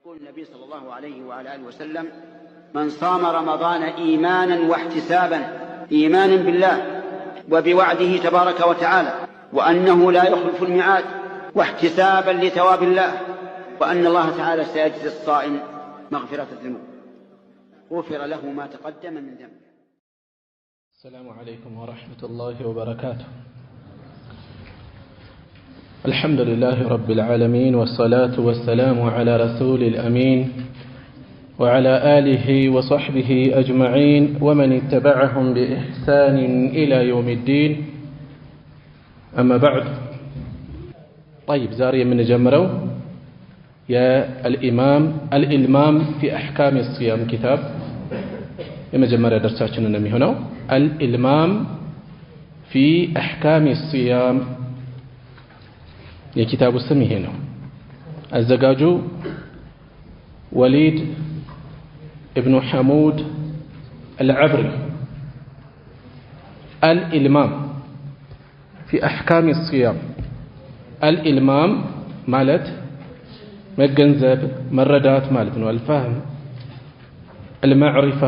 يقول النبي صلى الله عليه وعلى آله وسلم: من صام رمضان إيمانا واحتسابا، إيمانا بالله وبوعده تبارك وتعالى وأنه لا يخلف الميعاد، واحتسابا لثواب الله، وأن الله تعالى سيجزي الصائم مغفرة الذنوب، غفر له ما تقدم من ذنبه. السلام عليكم ورحمة الله وبركاته. الحمد لله رب العالمين، والصلاة والسلام على رسول الأمين وعلى آله وصحبه أجمعين ومن اتبعهم بإحسان إلى يوم الدين. أما بعد، طيب زاري من جمرو يا الإلمام في أحكام الصيام كتاب يمجمر درساتنا نمي هنا الإلمام في أحكام الصيام የኪታቡ ስም ይሄ ነው። አዘጋጁ ወሊድ ኢብኑ ሐሙድ አልዓብሪ። አልኢልማም ፊ አሕካም الصيام። አልኢልማም ማለት መገንዘብ መረዳት ማለት ነው። አልፋህም አልማዕሪፋ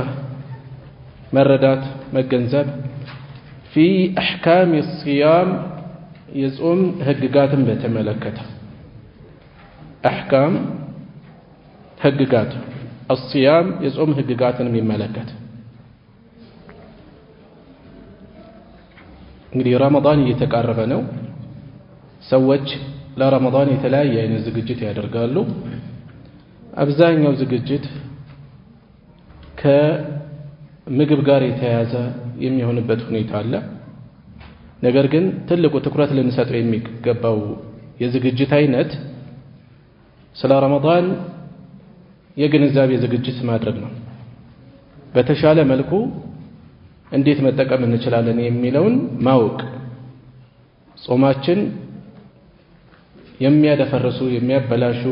መረዳት መገንዘብ ፊ አሕካም الصيام የጾም ህግጋትን በተመለከተ አህካም ህግጋት الصيام የጾም ህግጋትን የሚመለከት። እንግዲህ ረመዳን እየተቃረበ ነው። ሰዎች ለረመዳን የተለያየ አይነት ዝግጅት ያደርጋሉ። አብዛኛው ዝግጅት ከምግብ ጋር የተያያዘ የሚሆንበት ሁኔታ አለ። ነገር ግን ትልቁ ትኩረት ልንሰጠው የሚገባው የዝግጅት አይነት ስለ ረመዳን የግንዛቤ ዝግጅት ማድረግ ነው። በተሻለ መልኩ እንዴት መጠቀም እንችላለን የሚለውን ማወቅ፣ ጾማችን የሚያደፈርሱ የሚያበላሹ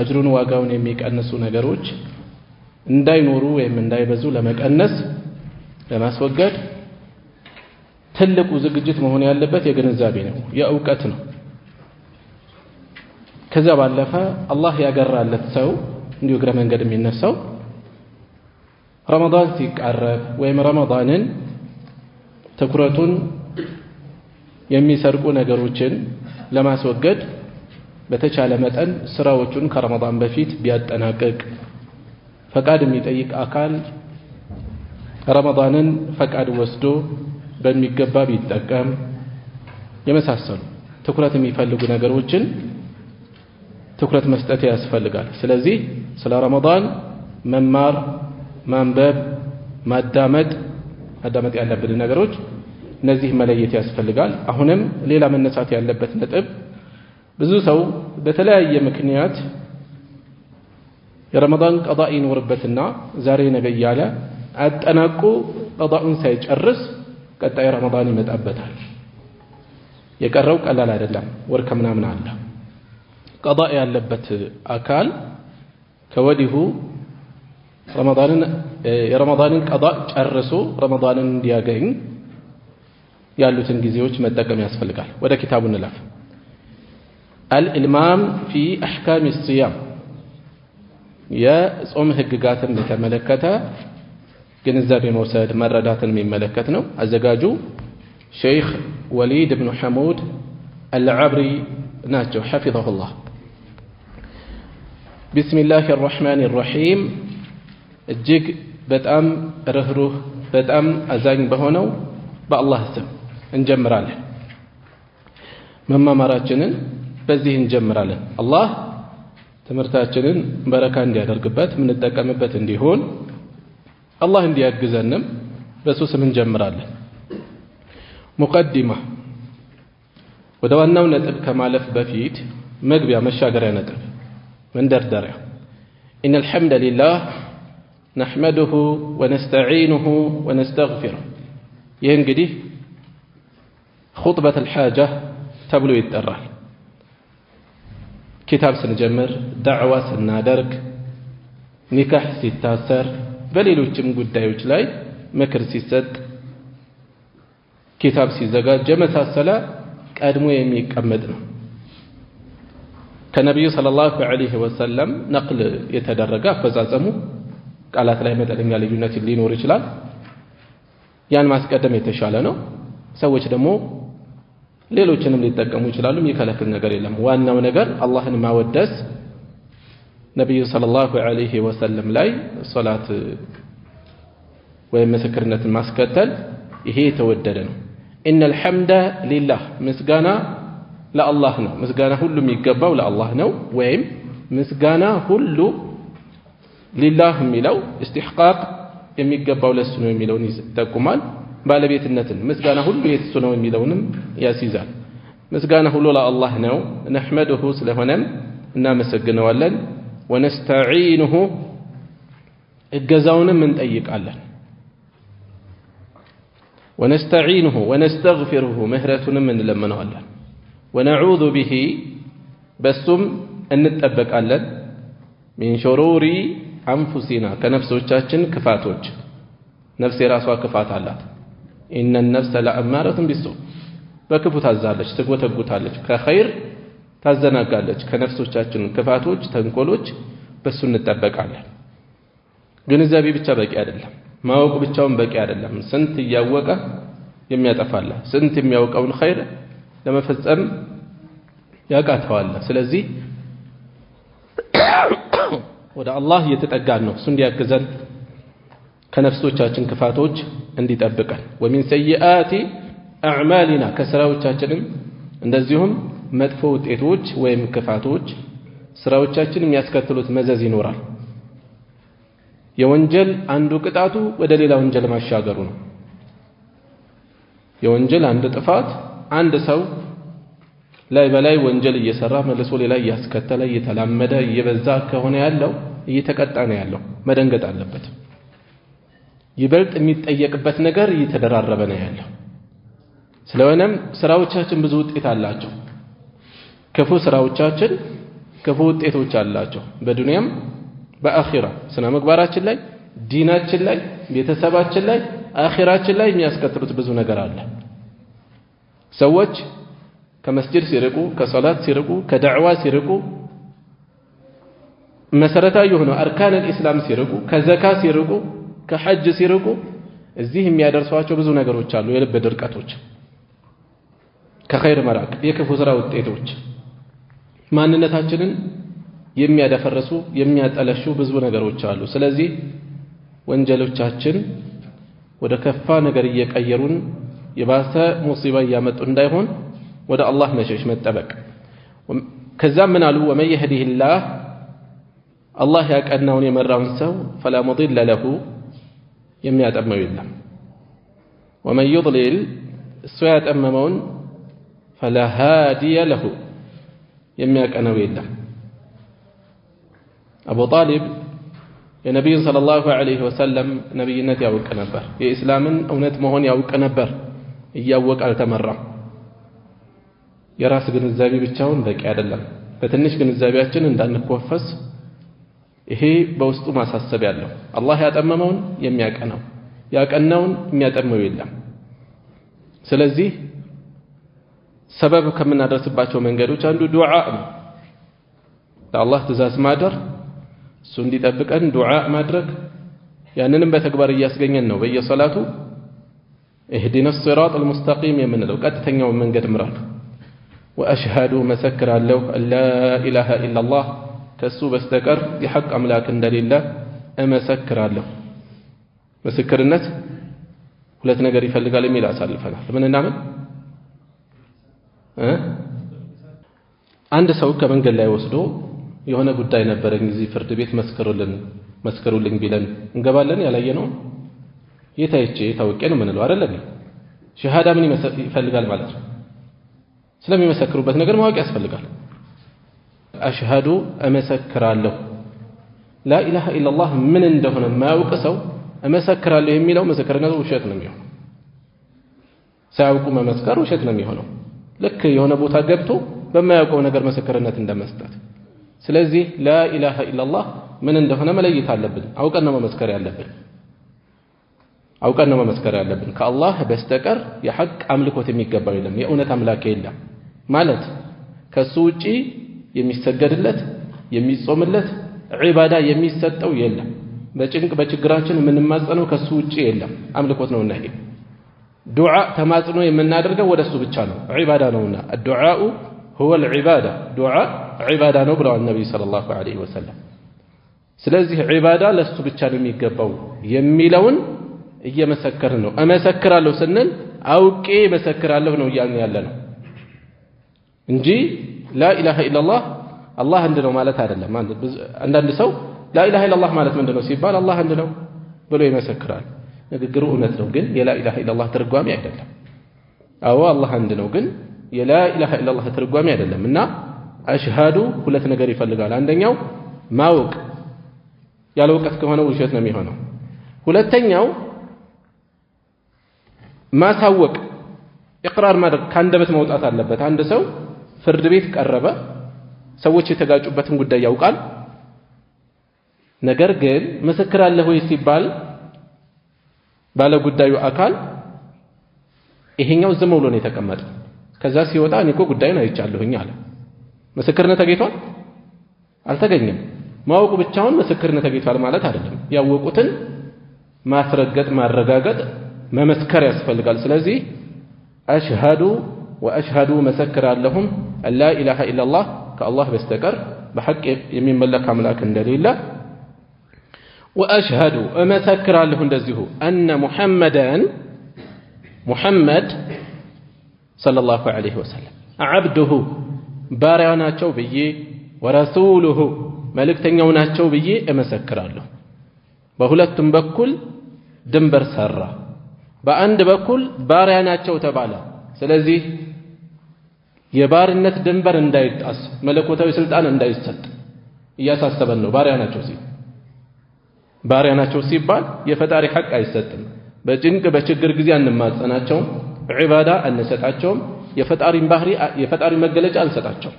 አጅሩን ዋጋውን የሚቀንሱ ነገሮች እንዳይኖሩ ወይም እንዳይበዙ ለመቀነስ ለማስወገድ ትልቁ ዝግጅት መሆን ያለበት የግንዛቤ ነው፣ የእውቀት ነው። ከዛ ባለፈ አላህ ያገራለት ሰው እንዲሁ እግረ መንገድ የሚነሳው ረመዳን ሲቃረብ ወይም ረመዳንን ትኩረቱን የሚሰርቁ ነገሮችን ለማስወገድ በተቻለ መጠን ስራዎቹን ከረመዳን በፊት ቢያጠናቅቅ፣ ፈቃድ የሚጠይቅ አካል ረመዳንን ፈቃድ ወስዶ በሚገባ ቢጠቀም፣ የመሳሰሉ ትኩረት የሚፈልጉ ነገሮችን ትኩረት መስጠት ያስፈልጋል። ስለዚህ ስለ ረመዳን መማር፣ ማንበብ፣ ማዳመጥ ያለብን ነገሮች እነዚህ መለየት ያስፈልጋል። አሁንም ሌላ መነሳት ያለበት ነጥብ ብዙ ሰው በተለያየ ምክንያት የረመዳን ቀዳ ይኖርበትና ዛሬ ነገ እያለ አጠናቆ ቀዳኡን ሳይጨርስ ቀጣይ ረመዳን ይመጣበታል። የቀረው ቀላል አይደለም፣ ወር ከምናምን አለ። ቀዳ ያለበት አካል ከወዲሁ የረመዳንን ቀዳ ጨርሶ ረመዳንን እንዲያገኝ ያሉትን ጊዜዎች መጠቀም ያስፈልጋል። ወደ ኪታቡ እንለፍ። አልኢልማም ፊ አሕካም الصيام የጾም ህግጋትን በተመለከተ ግንዛቤ መውሰድ መረዳትን የሚመለከት ነው። አዘጋጁ ሸይኽ ወሊድ ኢብኑ ሐሙድ አልዓብሪ ናቸው ሐፊظሁላህ። ቢስሚላሂ الرحمن الرحيم እጅግ በጣም ርህሩህ በጣም አዛኝ በሆነው በአላህ ስም እንጀምራለን። መማማራችንን በዚህ እንጀምራለን። አላህ ትምህርታችንን በረካ እንዲያደርግበት ምንጠቀምበት እንዲሆን አላህ እንዲያግዘንም በሱ ስም እንጀምራለን። ሙቀዲማ ወደ ዋናው ነጥብ ከማለፍ በፊት መግቢያ መሻገሪያ ነጥብ መንደርደሪያ። ኢነል ሐምደሊላህ ነሕመዱሁ ወነስተዒኑሁ ወነስተግፊሩህ። ይህ እንግዲህ ኹጥበቱል ሓጃ ተብሎ ይጠራል። ኪታብ ስንጀምር፣ ዳዕዋ ስናደርግ፣ ኒካህ ሲታሰር፣ በሌሎችም ጉዳዮች ላይ ምክር ሲሰጥ፣ ኪታብ ሲዘጋጅ የመሳሰለ ቀድሞ የሚቀመጥ ነው። ከነብዩ ሰለላሁ ዐለይሂ ወሰለም ነቅል የተደረገ አፈጻጸሙ ቃላት ላይ መጠነኛ ልዩነት ሊኖር ይችላል። ያን ማስቀደም የተሻለ ነው። ሰዎች ደግሞ ሌሎችንም ሊጠቀሙ ይችላሉ። የሚከለክል ነገር የለም። ዋናው ነገር አላህን ማወደስ፣ ነብዩ ሰለላሁ ዐለይሂ ወሰለም ላይ ሶላት ወይም ምስክርነትን ማስከተል ይሄ የተወደደ ነው። ኢነል ሐምደ ሊላህ ምስጋና ለአላህ ነው። ምስጋና ሁሉ የሚገባው ለአላህ ነው። ወይም ምስጋና ሁሉ ሊላህ የሚለው ኢስቲሕቃቅ የሚገባው ለሱ ነው የሚለውን ይጠቁማል። ባለቤትነትን ምስጋና ሁሉ የሱ ነው የሚለውንም ያስይዛል። ምስጋና ሁሉ ለአላህ ነው። ነሕመዱሁ ስለሆነም እናመሰግነዋለን። ወነስተዒኑሁ እገዛውንም እንጠይቃለን። ወነስተዒኑሁ ወነስተግፊሩሁ ምህረቱንም እንለምነዋለን። ወነዑዙ ቢሂ በሱም እንጠበቃለን። ሚን ሹሩሪ አንፉሲና ከነፍሶቻችን ክፋቶች። ነፍስ የራሷ ክፋት አላት። ኢነ ነፍሰ ለአማረቱን ቢሱ በክፉ ታዛለች፣ ትጎተጉታለች፣ ከኸይር ታዘናጋለች። ከነፍሶቻችን ክፋቶች፣ ተንኮሎች በሱ እንጠበቃለን። ግንዛቤ ብቻ በቂ አይደለም። ማወቅ ብቻውን በቂ አይደለም። ስንት እያወቀ የሚያጠፋለ፣ ስንት የሚያውቀውን ኸይር ለመፈጸም ያቃተዋል። ስለዚህ ወደ አላህ እየተጠጋን ነው፣ እሱ እንዲያግዘን ከነፍሶቻችን ክፋቶች እንዲጠብቀን። ወሚን ሰይአቲ አዕማሊና ከስራዎቻችንም እንደዚሁም መጥፎ ውጤቶች ወይም ክፋቶች ስራዎቻችን የሚያስከትሉት መዘዝ ይኖራል። የወንጀል አንዱ ቅጣቱ ወደ ሌላ ወንጀል ማሻገሩ ነው። የወንጀል አንድ ጥፋት አንድ ሰው ላይ በላይ ወንጀል እየሰራ መልሶ ሌላ እያስከተለ እየተላመደ እየበዛ ከሆነ ያለው እየተቀጣ ነው ያለው፣ መደንገጥ አለበት። ይበልጥ የሚጠየቅበት ነገር እየተደራረበ ነው ያለው። ስለሆነም ስራዎቻችን ብዙ ውጤት አላቸው። ክፉ ስራዎቻችን ክፉ ውጤቶች አላቸው፣ በዱንያም በአኺራ። ስነ ምግባራችን ላይ፣ ዲናችን ላይ፣ ቤተሰባችን ላይ፣ አኺራችን ላይ የሚያስከትሉት ብዙ ነገር አለ። ሰዎች ከመስጂድ ሲርቁ፣ ከሶላት ሲርቁ፣ ከዳዕዋ ሲርቁ፣ መሰረታዊ የሆኑ አርካን الاسلام ሲርቁ፣ ከዘካ ሲርቁ፣ ከሐጅ ሲርቁ እዚህ የሚያደርሷቸው ብዙ ነገሮች አሉ። የልብ ድርቀቶች፣ ከኸይር መራቅ፣ የክፉ ስራ ውጤቶች፣ ማንነታችንን የሚያደፈርሱ የሚያጠለሹ ብዙ ነገሮች አሉ። ስለዚህ ወንጀሎቻችን ወደ ከፋ ነገር እየቀየሩን የባሰ ሙሲባ እያመጡ እንዳይሆን ወደ አላህ መሸሽ መጠበቅ። ከዛም ምን አሉ? ወመን የህዲሂላህ አላህ ያቀናውን የመራውን ሰው ፈላ ሙዲለ ለሁ የሚያጠመው የለም። ወመን ዩድሊል እሱ ያጠመመውን ፈላ ሃዲየ ለሁ የሚያቀነው የለም። አቡ ጣሊብ የነቢዩን ሰለላሁ ዐለይሂ ወሰለም ነቢይነት ያውቅ ነበር። የኢስላምን እውነት መሆን ያውቅ ነበር። እያወቀ አልተመራም። የራስ ግንዛቤ ብቻውን በቂ አይደለም። በትንሽ ግንዛቤያችን እንዳንኮፈስ ይሄ በውስጡ ማሳሰብ ያለው አላህ ያጠመመውን የሚያቀናው ያቀናውን የሚያጠመው የለም። ስለዚህ ሰበብ ከምናደርስባቸው መንገዶች አንዱ ዱዓ ነው። ለአላህ ትእዛዝ ማደር፣ እሱ እንዲጠብቀን ዱዓ ማድረግ፣ ያንንም በተግባር እያስገኘን ነው። በየሰላቱ እህዲነ ሲራጠል ሙስተቂም የምንለው ቀጥተኛውን መንገድ ምራን። ወአሽሃዱ መሰክራለሁ አላ ኢላሃ ኢላላህ ከሱ በስተቀር የሐቅ አምላክ እንደሌለ እመሰክራለሁ። ምስክርነት ሁለት ነገር ይፈልጋል የሚል አሳልፈናል። ምንና ምን? አንድ ሰው ከመንገድ ላይ ወስዶ የሆነ ጉዳይ ነበረኝ እዚህ ፍርድ ቤት መስክሩልኝ ቢለን እንገባለን? ያላየነው የታይቼ ታውቄ ነው ምንለው አይደለም። ሸሃዳ ምን ይፈልጋል ማለት ነው? ስለሚመሰክሩበት ነገር ማወቅ ያስፈልጋል። አሽሃዱ እመሰክራለሁ ላኢላሃ ኢላላህ ምን እንደሆነ የማያውቅ ሰው እመሰክራለሁ የሚለው ምስክርነቱ ውሸት ነው የሚሆነው። ሳያውቁ መመስከር ውሸት ነው የሚሆነው። ልክ የሆነ ቦታ ገብቶ በማያውቀው ነገር ምስክርነት እንደመስጠት። ስለዚህ ላኢላሃ ኢላላህ ምን እንደሆነ መለየት አለብን። አውቀን ነው መመስከር ያለብን። አውቀን ነው መመስከር ያለብን። ከአላህ በስተቀር የሐቅ አምልኮት የሚገባው የለም፣ የእውነት አምላክ የለም ማለት ከሱ ውጪ የሚሰገድለት የሚጾምለት ዒባዳ የሚሰጠው የለም። በጭንቅ በችግራችን የምንማጸነው ከሱ ውጪ የለም። አምልኮት ነውና ይሄ ዱዓ ተማጽኖ የምናደርገው ወደሱ ብቻ ነው፣ ዒባዳ ነውና الدعاء هو العبادة ዱዓ ዒባዳ ነው ብለዋል ነብዩ ሰለላሁ ዐለይሂ ወሰለም። ስለዚህ ዒባዳ ለሱ ብቻ ነው የሚገባው የሚለውን እየመሰከርን ነው። እመሰክራለሁ ስንል አውቄ መሰክራለሁ ነው እያልን ያለ ነው እንጂ ላኢላሃ ኢላላህ አላህ አንድ ነው ማለት አይደለም። አንዳንድ ሰው ላኢላሃ ኢላላህ ማለት ምንድነው ሲባል አላህ አንድ ነው ብሎ ይመሰክራል። ንግግሩ እውነት ነው፣ ግን የላኢላሃ ኢላላህ ትርጓሜ አይደለም። አዎ አላህ አንድ ነው፣ ግን የላኢላሃ ኢላላህ ትርጓሜ አይደለም። እና አሽሃዱ ሁለት ነገር ይፈልጋል። አንደኛው ማወቅ፣ ያለ እውቀት ከሆነ ውሸት ነው የሚሆነው። ሁለተኛው ማሳወቅ፣ ኢቅራር ማድረግ፣ ከአንደበት መውጣት አለበት። አንድ ሰው ፍርድ ቤት ቀረበ፣ ሰዎች የተጋጩበትን ጉዳይ ያውቃል። ነገር ግን ምስክር አለ ወይ ሲባል ባለ ጉዳዩ አካል ይሄኛው ዝም ብሎ ነው የተቀመጠው። ከዛ ሲወጣ እኔ እኮ ጉዳዩን አይቻለሁኝ አለ። ምስክርነት ተገኝቷል? አልተገኘም። ማወቁ ብቻውን ምስክርነት ተገኝቷል ማለት አይደለም። ያወቁትን ማስረገጥ፣ ማረጋገጥ፣ መመስከር ያስፈልጋል። ስለዚህ አሽሃዱ ወአሽሃዱ መሰክራለሁም አላ ኢላሃ ኢላላህ ከአላህ በስተቀር በሐቅ የሚመለክ አምላክ እንደሌለ፣ ወአሽሃዱ እመሰክራለሁ እንደዚሁ አነ ሙሐመደን ሙሐመድ ሰለላሁ ዐለይሂ ወሰለም ዐብዱሁ ባሪያው ናቸው ብዬ ወረሱሉሁ መልእክተኛው ናቸው ብዬ እመሰክራለሁ። በሁለቱም በኩል ድንበር ሰራ። በአንድ በኩል ባሪያ ናቸው ተባለ። ስለዚህ የባርነት ድንበር እንዳይጣስ መለኮታዊ ስልጣን እንዳይሰጥ እያሳሰበን ነው። ባሪያ ናቸው ሲባል የፈጣሪ ሐቅ አይሰጥም። በጭንቅ በችግር ጊዜ አንማጸናቸውም፣ ዒባዳ አንሰጣቸውም፣ የፈጣሪን ባህሪ የፈጣሪ መገለጫ አንሰጣቸውም።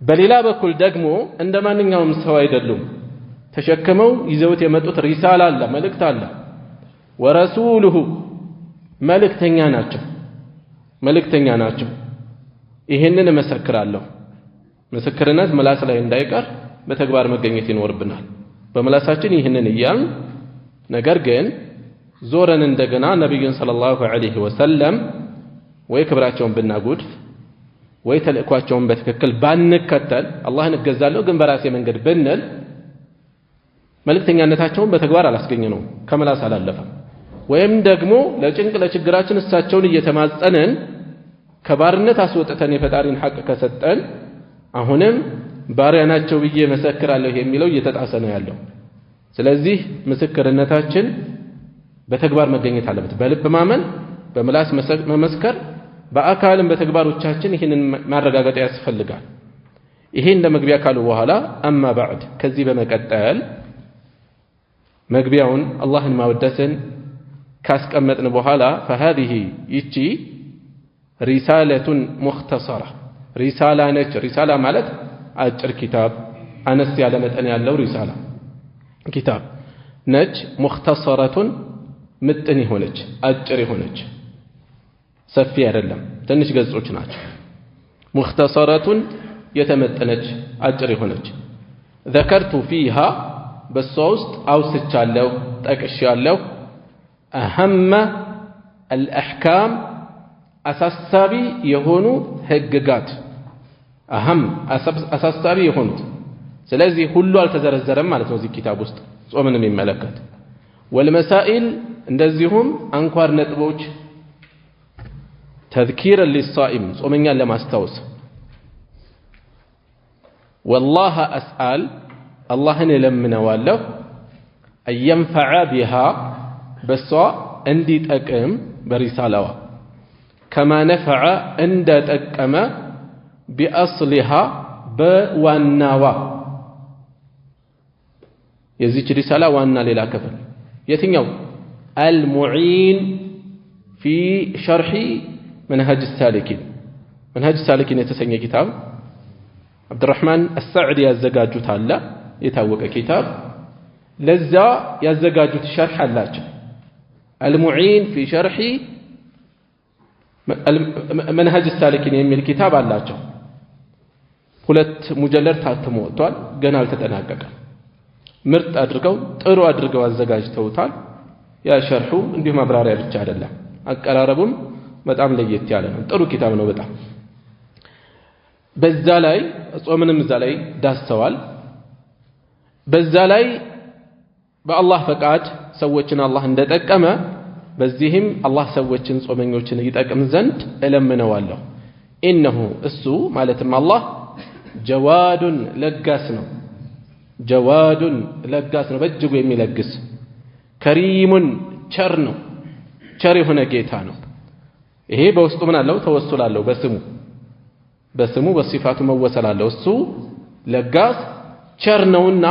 በሌላ በኩል ደግሞ እንደ ማንኛውም ሰው አይደሉም። ተሸክመው ይዘውት የመጡት ሪሳላ አለ፣ መልእክት አለ። ወረሱሉሁ መልእክተኛ ናቸው። ይሄንን እመሰክራለሁ። ምስክርነት ምላስ ላይ እንዳይቀር በተግባር መገኘት ይኖርብናል። በምላሳችን ይህንን እያልን ነገር ግን ዞረን እንደገና ነቢዩን ሰለላሁ ዐለይሂ ወሰለም ወይ ክብራቸውን ብናጉድፍ ወይ ተልእኳቸውን በትክክል ባንከተል አላህን እገዛለሁ ግን በራሴ መንገድ ብንል መልእክተኛነታቸውን በተግባር አላስገኘነውም፣ ከምላስ አላለፈም። ወይም ደግሞ ለጭንቅ ለችግራችን እሳቸውን እየተማጸንን ከባርነት አስወጥተን የፈጣሪን ሐቅ ከሰጠን አሁንም ባሪያ ናቸው ብዬ መሰክራለሁ የሚለው እየተጣሰ ነው ያለው። ስለዚህ ምስክርነታችን በተግባር መገኘት አለበት። በልብ ማመን፣ በምላስ መመስከር፣ በአካልም በተግባሮቻችን ይህንን ማረጋገጥ ያስፈልጋል። ይሄ እንደ መግቢያ ካሉ በኋላ አማ ባዕድ ከዚህ በመቀጠል መግቢያውን አላህን ማወደስን ካስቀመጥን በኋላ فهذه ይቺ ሪሳለቱን ሙኽተሰራ ሪሳላ ነች። ሪሳላ ማለት አጭር ኪታብ፣ አነስ ያለ መጠን ያለው ሪሳላ ኪታብ ነች። ሙኽተሰረቱን ምጥን የሆነች አጭር የሆነች ሰፊ አይደለም፣ ትንሽ ገጾች ናቸው። ሙኽተሰረቱን የተመጠነች አጭር የሆነች ذكرت فيها በሷ ውስጥ አውስቻለሁ፣ ጠቅሻለሁ أهم الأحكام አሳሳቢ የሆኑ ህግጋት አህም አሳሳቢ የሆኑት። ስለዚህ ሁሉ አልተዘረዘረም ማለት ነው እዚህ ኪታብ ውስጥ ጾምን የሚመለከት ወልመሳኢል እንደዚሁም አንኳር ነጥቦች ተذكير للصائم ጾመኛን ለማስታወስ والله أسأل አላህን እለምነዋለሁ أن ينفع بها በሷ እንዲጠቅም በሪሳላዋ كما نفع عند تقم بأصلها بوانوا يزيج رسالة وانا للا كفل يتنيو المعين في شرح منهج السالكين يتسنى كتاب عبد الرحمن السعدي يزقاجو تالا يتاوك كتاب لذا يزقاجو شرح اللاج المعين في شرح منهج السالكين የሚል ኪታብ አላቸው። ሁለት ሙጀለድ ታትሞ ወጥቷል። ገና አልተጠናቀቀም። ምርጥ አድርገው ጥሩ አድርገው አዘጋጅተውታል። ያ ሸርሑ እንዲሁ ማብራሪያ ብቻ አይደለም፣ አቀራረቡም በጣም ለየት ያለ ነው። ጥሩ ኪታብ ነው በጣም። በዛ ላይ ጾምንም እዛ ላይ ዳሰዋል። በዛ ላይ በአላህ ፈቃድ ሰዎችን አላህ እንደጠቀመ በዚህም አላህ ሰዎችን ጾመኞችን ይጠቅም ዘንድ እለምነዋለሁ። ኢነሁ እሱ ማለትም አላህ ጀዋዱን ለጋስ ነው። ጀዋዱን ለጋስ ነው፣ በእጅጉ የሚለግስ ከሪሙን ቸር ነው፣ ቸር የሆነ ጌታ ነው። ይሄ በውስጡ ምን አለው? ተወሱል አለው። በስሙ በሲፋቱ መወሰል አለው። እሱ ለጋስ ቸር ነውና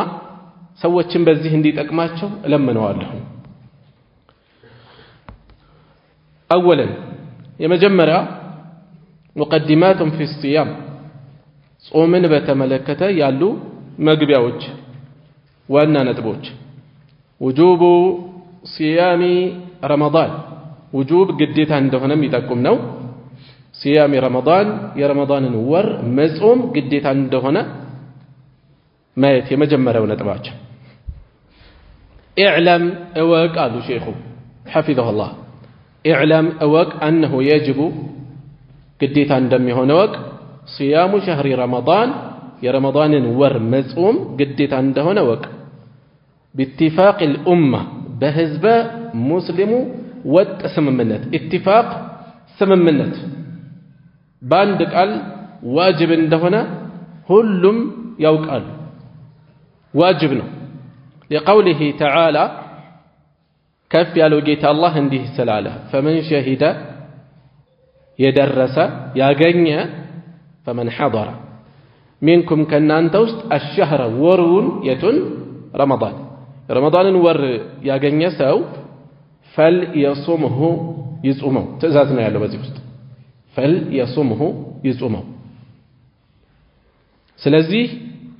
ሰዎችን በዚህ እንዲጠቅማቸው እለምነዋለሁ። አወለን የመጀመሪያ ሙቀዲማቱን ፊ ሲያም ጾምን በተመለከተ ያሉ መግቢያዎች ዋና ነጥቦች ውጁቡ ሲያሚ ረመዳን ውጁብ ግዴታ እንደሆነ የሚጠቁም ነው። ሲያሚ ረመዳን የረመዳንን ወር መጾም ግዴታ እንደሆነ ማየት የመጀመሪያው ነጥባቸው። ኢዕለም እወቅ አሉ ሼኹ ሐፊዘሁላህ። ኢዕለም እወቅ አነሁ የጅቡ ግዴታ እንደሚሆን እወቅ ሲያሙ ሸህሪ ረመዳን የረመዳንን ወር መጾም ግዴታ እንደሆነ እወቅ። باتفاق الأمة بهزب مسلم وط سممنت اتفاق سممنت باند قال واجب እንደሆነ ሁሉም ያውቃሉ واجب ነው لقوله تعالى كف ያለው ጌታ አላህ እንዲህ ስላለ فمن شهد የደረሰ ያገኘ فمن حضر منكم ከናንተ ውስጥ الشهر ወሩን የቱን ረመዳን ረመዳንን ወር ያገኘ ሰው ፈልየሱምሁ ይጹመው ትእዛዝ ነው ያለው በዚህ ውስጥ ፈልየሱምሁ ይጹመው። ስለዚህ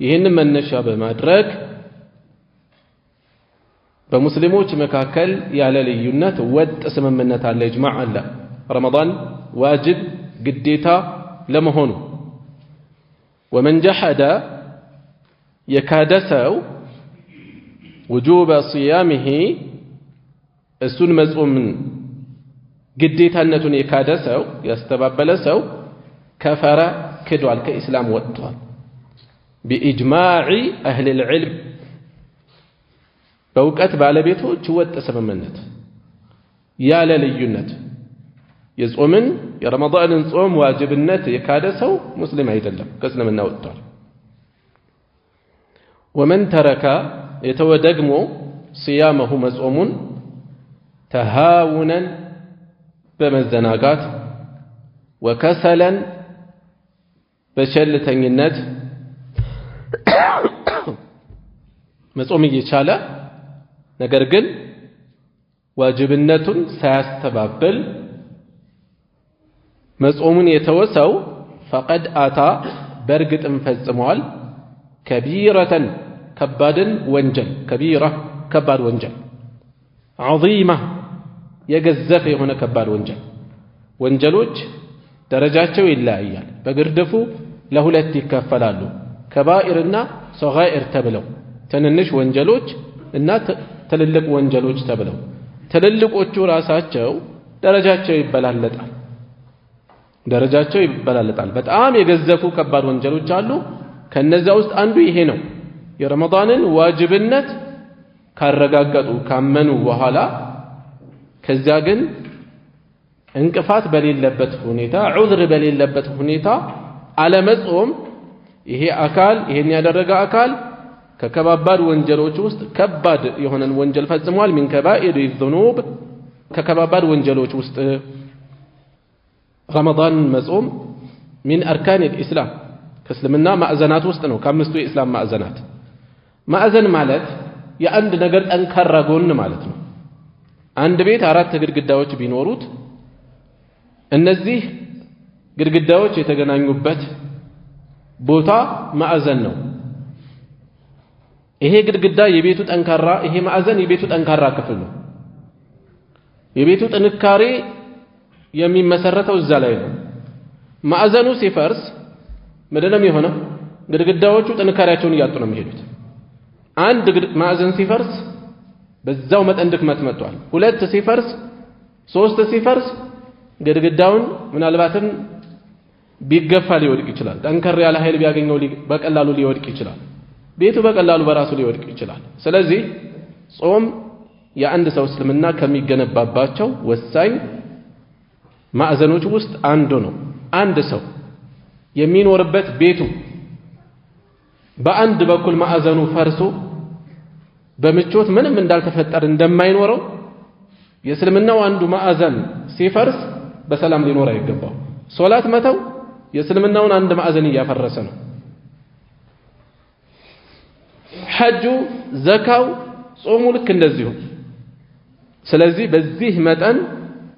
ይህንን መነሻ በማድረግ በሙስሊሞች መካከል ያለ ልዩነት ወጥ ስምምነት አለ፣ ኢጅማዕ አለ ረመዳን ዋጅብ ግዴታ ለመሆኑ። ወመን ጀሐደ የካደ ሰው ውጁበ ሲያሚሂ እሱን መጾምን ግዴታነቱን የካደ ሰው ያስተባበለ ሰው ከፈረ ክዷል፣ ከኢስላም ወጥቷል። ቢኢጅማዕ አህሊል ዒልም በእውቀት ባለቤቶች ወጥ ስምምነት ያለ ልዩነት የጾምን የረመዳንን ጾም ዋጅብነት የካደ ሰው ሙስሊም አይደለም፣ ከእስልምና ወጥቷል። ወመን ተረከ የተወ ደግሞ ሲያመሁ መጾሙን ተሃውነን በመዘናጋት ወከሰለን በቸልተኝነት መጾም እየቻለ ነገር ግን ዋጅብነቱን ሳያስተባብል መጾሙን የተወሰው ፈቀድ አታ በእርግጥም ፈጽሟል ከቢረተን ከባድን ወንጀል ከቢራ ከባድ ወንጀል ዐዚማ የገዘፈ የሆነ ከባድ ወንጀል። ወንጀሎች ደረጃቸው ይለያያል። በግርድፉ ለሁለት ይከፈላሉ፣ ከባኢርና ሰጋኢር ተብለው ትንንሽ ወንጀሎች እና ትልልቅ ወንጀሎች ተብለው። ትልልቆቹ ራሳቸው ደረጃቸው ይበላለጣል። በጣም የገዘፉ ከባድ ወንጀሎች አሉ። ከነዛ ውስጥ አንዱ ይሄ ነው። የረመዳንን ዋጅብነት ካረጋገጡ ካመኑ በኋላ ከዚያ ግን እንቅፋት በሌለበት ሁኔታ ዑዝር በሌለበት ሁኔታ አለመጾም ይሄ አካል ይሄን ያደረገ አካል ከከባባድ ወንጀሎች ውስጥ ከባድ የሆነን ወንጀል ፈጽሟል። ሚን ከባኢር ዙኑብ ከከባባድ ወንጀሎች ውስጥ ረመዳን መጾም ሚን አርካን الاسلام ከእስልምና ማዕዘናት ውስጥ ነው። ከአምስቱ የእስላም ማዕዘናት ማዕዘን ማለት የአንድ ነገር ጠንካራ ጎን ማለት ነው። አንድ ቤት 4 ግድግዳዎች ቢኖሩት እነዚህ ግድግዳዎች የተገናኙበት ቦታ ማዕዘን ነው። ይሄ ግድግዳ የቤቱ ጠንካራ ይሄ ማዕዘን የቤቱ ጠንካራ ክፍል ነው። የቤቱ ጥንካሬ የሚመሰረተው እዛ ላይ ነው። ማዕዘኑ ሲፈርስ ምንድነው የሆነው? ግድግዳዎቹ ጥንካሬያቸውን እያጡ ነው የሚሄዱት። አንድ ማዕዘን ሲፈርስ በዛው መጠን ድክመት መጥቷል። ሁለት ሲፈርስ፣ ሶስት ሲፈርስ ግድግዳውን ምናልባትም ቢገፋ ሊወድቅ ይችላል። ጠንከር ያለ ኃይል ቢያገኘው በቀላሉ ሊወድቅ ይችላል። ቤቱ በቀላሉ በራሱ ሊወድቅ ይችላል። ስለዚህ ጾም የአንድ ሰው እስልምና ከሚገነባባቸው ወሳኝ ማዕዘኖች ውስጥ አንዱ ነው። አንድ ሰው የሚኖርበት ቤቱ በአንድ በኩል ማዕዘኑ ፈርሶ በምቾት ምንም እንዳልተፈጠረ እንደማይኖረው የእስልምናው አንዱ ማዕዘን ሲፈርስ በሰላም ሊኖር አይገባው። ሶላት መተው የእስልምናውን አንድ ማዕዘን እያፈረሰ ነው። ሐጁ፣ ዘካው፣ ጾሙ ልክ እንደዚሁ። ስለዚህ በዚህ መጠን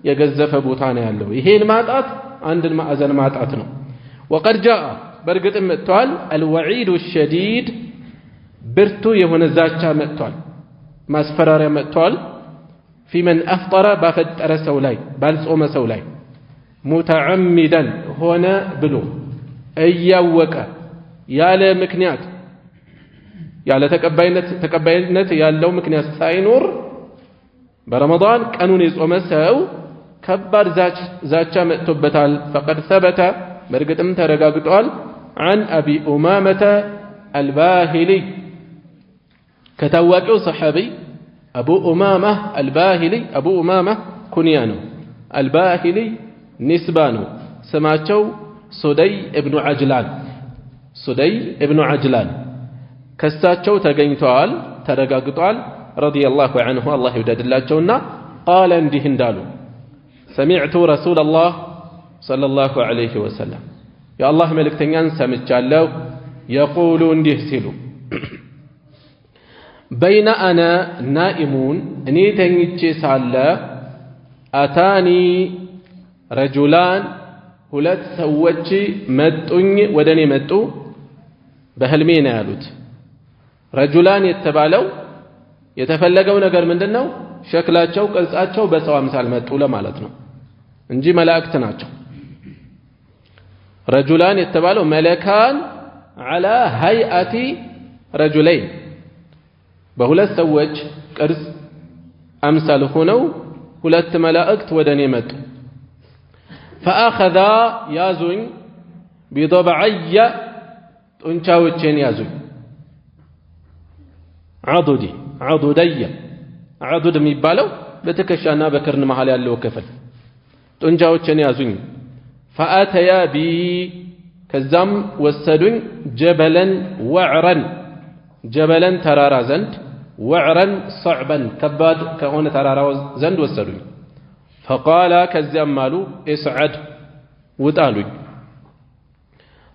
የገዘፈ ቦታ ነው ያለው። ይሄን ማጣት አንድን ማዕዘን ማጣት ነው። ወቀድ ጃአ በእርግጥም መጥቷል አልወዒዱ ሸዲድ ብርቱ የሆነ ዛቻ መጥቷል፣ ማስፈራሪያ መጥቷል። ፊመን አፍጠረ ባፈጠረ ሰው ላይ ባልጾመ ሰው ላይ ሙተዓሚደን ሆነ ብሎ እያወቀ ያለ ምክንያት ያለ ተቀባይነት ያለው ምክንያት ሳይኖር በረመዳን ቀኑን የጾመ ሰው ከባድ ዛቻ መጥቶበታል። ፈቀድ ሰበተ በእርግጥም ተረጋግጧል عن أبي أمامة الباهلي كتواكو صحابي أبو أمامة الباهلي أبو أمامة كنيانو الباهلي نسبانو سماتشو سدي ابن عجلان سدي ابن عجلان كستاتشو تقينتوال ترقاقتوال رضي الله عنه الله يودد الله جونا قال اندهن دالو سمعت رسول الله صلى الله عليه وسلم يا الله ملكتنيان سمجالو يقول انديه سيلو بين أنا نائمون اني تنجي سالا أتاني رجلان ሁለት ሰዎች መጡኝ ወደኔ መጡ በህልሜ ነው ያሉት። ረጁላን የተባለው የተፈለገው ነገር ምንድነው? ሸክላቸው ቅርጻቸው በሰው አምሳል መጡ ለማለት ነው እንጂ መላእክት ናቸው። ረጁላን የተባለው መለካን على هيئة رجلين በሁለት ሰዎች ቅርጽ አምሳል ሆነው ሁለት መላእክት ወደኔ መጡ። فأخذ يازون بضبعي ጡንቻዎቼን ያዙኝ። عضدي عضد የሚባለው በትከሻና በክርን መሃል ያለው ክፍል ጡንቻዎቼን ያዙኝ። فأتيا بي ከዛም ወሰዱኝ جبلا وعرا جبلا ተራራ ዘንድ وعرا صعبا ከባድ ከሆነ ተራራ ዘንድ ወሰዱኝ። فقال كزيام مالو اسعد وطالوኝ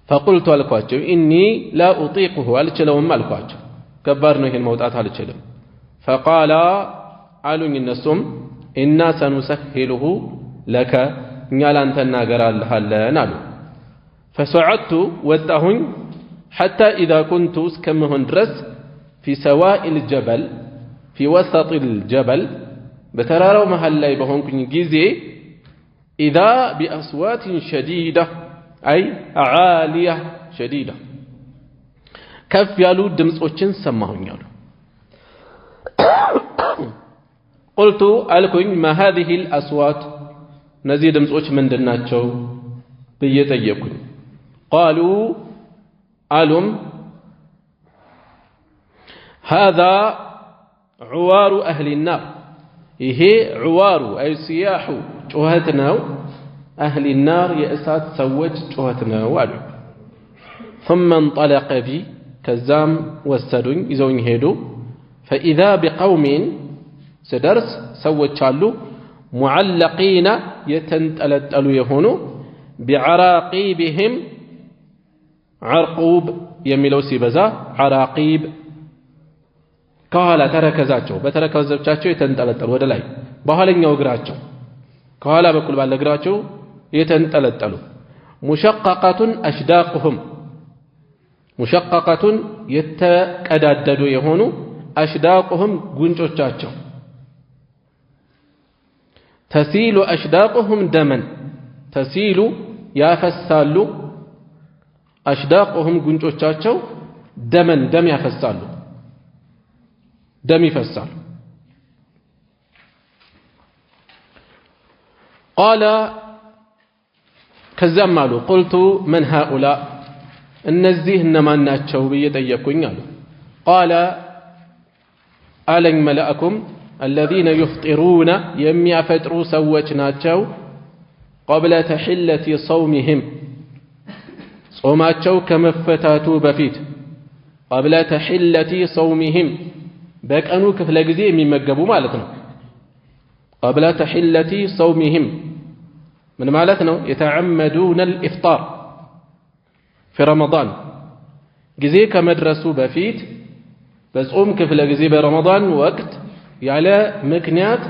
فقلت አልኳቸው إني لا أطيقه አልችለውም አልኳቸው ከባድ ነው ይሄን መውጣት አልችልም። فقال አሉኝ እነሱም إنا سنسهله لك እኛ ላንተ እናገራለሃለን አሉ። فصعدت ወጣሁኝ حتى إذا كنت እስከምሆን ድረስ في سواء الجبل في وسط الجبل በተራራው መሃል ላይ በሆንኩኝ ጊዜ إذا بأصوات شديدة أي عالية شديدة ከፍ ያሉ ድምጾችን ሰማሁኝ አሉ። قلت አልኩኝ ما هذه الأصوات እነዚህ ድምጾች ምንድናቸው ብዬ ጠየቅኩኝ። قالوا አሉም هذا عوار أهل النار ይሄ ዑዋሩ አይ ሲያሑ ጩኸት ነው። አህሊ ናር የእሳት ሰዎች ጩኸት ነው አሉ። ثم انطلق بي ከዛም ወሰዱኝ ይዘውኝ ሄዱ። فإذا بقوم ስደርስ ሰዎች አሉ ሙዓለቂነ የተንጠለጠሉ የሆኑ بعراقيبهم عرقوب የሚለው ሲበዛ عراقيب ከኋላ ተረከዛቸው በተረከዘቻቸው የተንጠለጠሉ ወደ ላይ በኋለኛው እግራቸው ከኋላ በኩል ባለ እግራቸው የተንጠለጠሉ ሙሸቀቀቱን አሽዳቁሁም ሙሸቀቀቱን የተቀዳደዱ የሆኑ አሽዳቁሁም ጉንጮቻቸው ተሲሉ አሽዳቁሁም ደመን ተሲሉ ያፈሳሉ አሽዳቁሁም ጉንጮቻቸው ደም ያፈሳሉ ደም ይፈሳሉ ቃለ ከዛም አሉ ቁልቱ መን ሃኡላ እነዚህ እነማን ናቸው ብዬ ጠየቅኩኝ አሉ ቃለ አለኝ መላእኩም الذين يفطرون የሚያፈጥሩ ሰዎች ናቸው قبل تحلة صومهم ጾማቸው ከመፈታቱ በፊት قبل تحلة صومهم በቀኑ ክፍለ ጊዜ የሚመገቡ ማለት ነው قبل تحلة صومهم من ማለት ነው يتعمدون الإفطار في رمضان ጊዜ ከመድረሱ በፊት በጾም ክፍለ ጊዜ በረመዳን ወቅት ያለ ምክንያት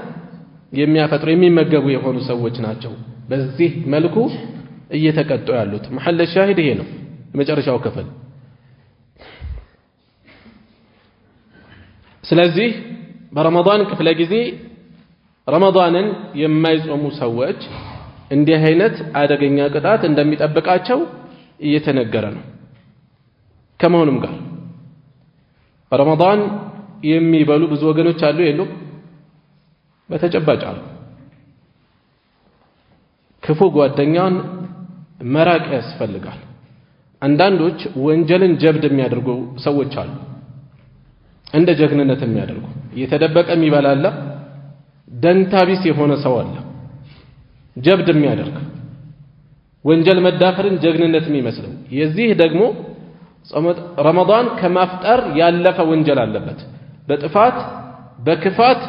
የሚያፈጥሩ የሚመገቡ የሆኑ ሰዎች ናቸው በዚህ መልኩ እየተቀጡ ያሉት محل الشاهد ይሄ ነው የመጨረሻው ክፍል ስለዚህ በረመዳን ክፍለ ጊዜ ረመዳንን የማይጾሙ ሰዎች እንዲህ አይነት አደገኛ ቅጣት እንደሚጠብቃቸው እየተነገረ ነው ከመሆኑም ጋር ረመዳን የሚበሉ ብዙ ወገኖች አሉ የሉም በተጨባጭ አሉ ክፉ ጓደኛን መራቅ ያስፈልጋል አንዳንዶች ወንጀልን ጀብድ የሚያደርጉ ሰዎች አሉ እንደ ጀግንነት የሚያደርጉ እየተደበቀ የሚበላላ ደንታቢስ የሆነ ሰው አለ ጀብድ የሚያደርግ ወንጀል መዳፈርን ጀግንነት የሚመስለው የዚህ ደግሞ ረመዳን ከማፍጠር ያለፈ ወንጀል አለበት በጥፋት በክፋት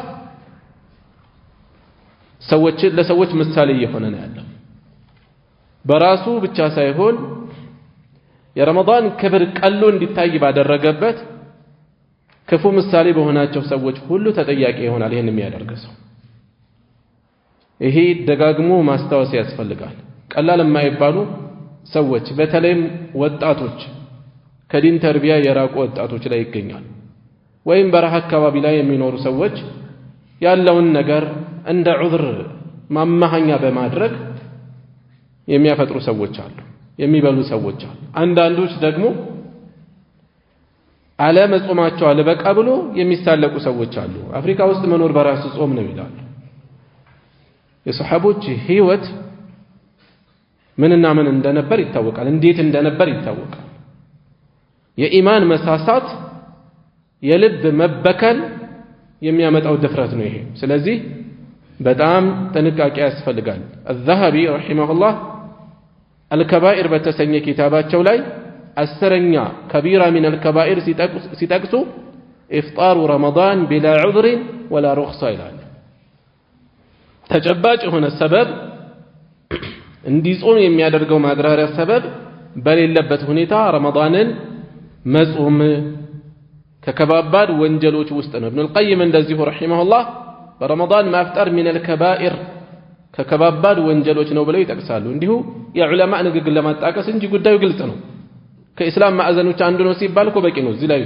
ለሰዎች ምሳሌ እየሆነ ነው ያለው በራሱ ብቻ ሳይሆን የረመዳን ክብር ቀሎ እንዲታይ ባደረገበት ክፉ ምሳሌ በሆናቸው ሰዎች ሁሉ ተጠያቂ ይሆናል ይሄን የሚያደርግ ሰው ይሄ ደጋግሞ ማስታወስ ያስፈልጋል ቀላል የማይባሉ ሰዎች በተለይም ወጣቶች ከዲን ተርቢያ የራቁ ወጣቶች ላይ ይገኛል ወይም በረሃ አካባቢ ላይ የሚኖሩ ሰዎች ያለውን ነገር እንደ ዑዝር ማማሃኛ በማድረግ የሚያፈጥሩ ሰዎች አሉ የሚበሉ ሰዎች አሉ አንዳንዶች ደግሞ አለ መጾማቸው አለበቃ ብሎ የሚሳለቁ ሰዎች አሉ አፍሪካ ውስጥ መኖር በራሱ ጾም ነው ይላሉ የሰሃቦች ህይወት ምንና ምን እንደነበር ይታወቃል እንዴት እንደነበር ይታወቃል የኢማን መሳሳት የልብ መበከል የሚያመጣው ድፍረት ነው ይሄ ስለዚህ በጣም ጥንቃቄ ያስፈልጋል الذهبي رحمه الله الكبائر በተሰኘ ኪታባቸው ላይ አስረኛ كبيرة من الكبائر ሲጠቅሱ إفطار رمضان بلا عذر ولا رخصة ይላል ተጨባጭ የሆነ ሰበብ እንዲጾም የሚያደርገው ማግራሪያ ሰበብ በሌለበት ሁኔታ ረመዳንን መጾም ከከባባድ ወንጀሎች ውስጥ ነው ኢብኑ አልቀይም እንደዚሁ ረሂመሁላህ በረመዳን ማፍጠር من الكبائر ከከባባድ ወንጀሎች ነው ብለው ይጠቅሳሉ እንዲሁ የዑለማ ንግግር ለማጣቀስ እንጂ ጉዳዩ ግልጽ ነው ከኢስላም ማዕዘኖች አንዱ ነው ሲባል እኮ በቂ ነው እዚህ ላይ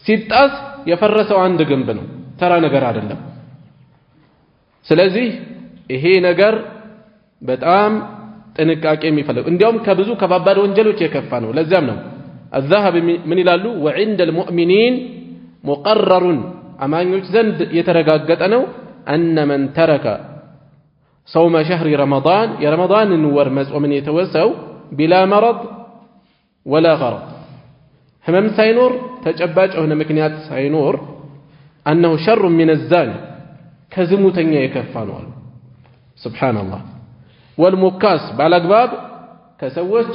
ሲጣስ የፈረሰው አንድ ግንብ ነው ተራ ነገር አይደለም ስለዚህ ይሄ ነገር በጣም ጥንቃቄ የሚፈልግ እንዲያውም ከብዙ ከባባድ ወንጀሎች የከፋ ነው ለዚያም ነው الذهب من ይላሉ وعند المؤمنين مقرر አማኞች ዘንድ የተረጋገጠ ነው أن من ترك صوم شهر رمضان የረመዳን ወር መጾምን የተወሰው بلا مرض ولا غرض ህመም ሳይኖር ተጨባጭ የሆነ ምክንያት ሳይኖር أنه شر من الزاني ከዝሙተኛ የከፋ ነው አሉ ሱብሃንአላህ والمكاس ባላግባብ ከሰዎች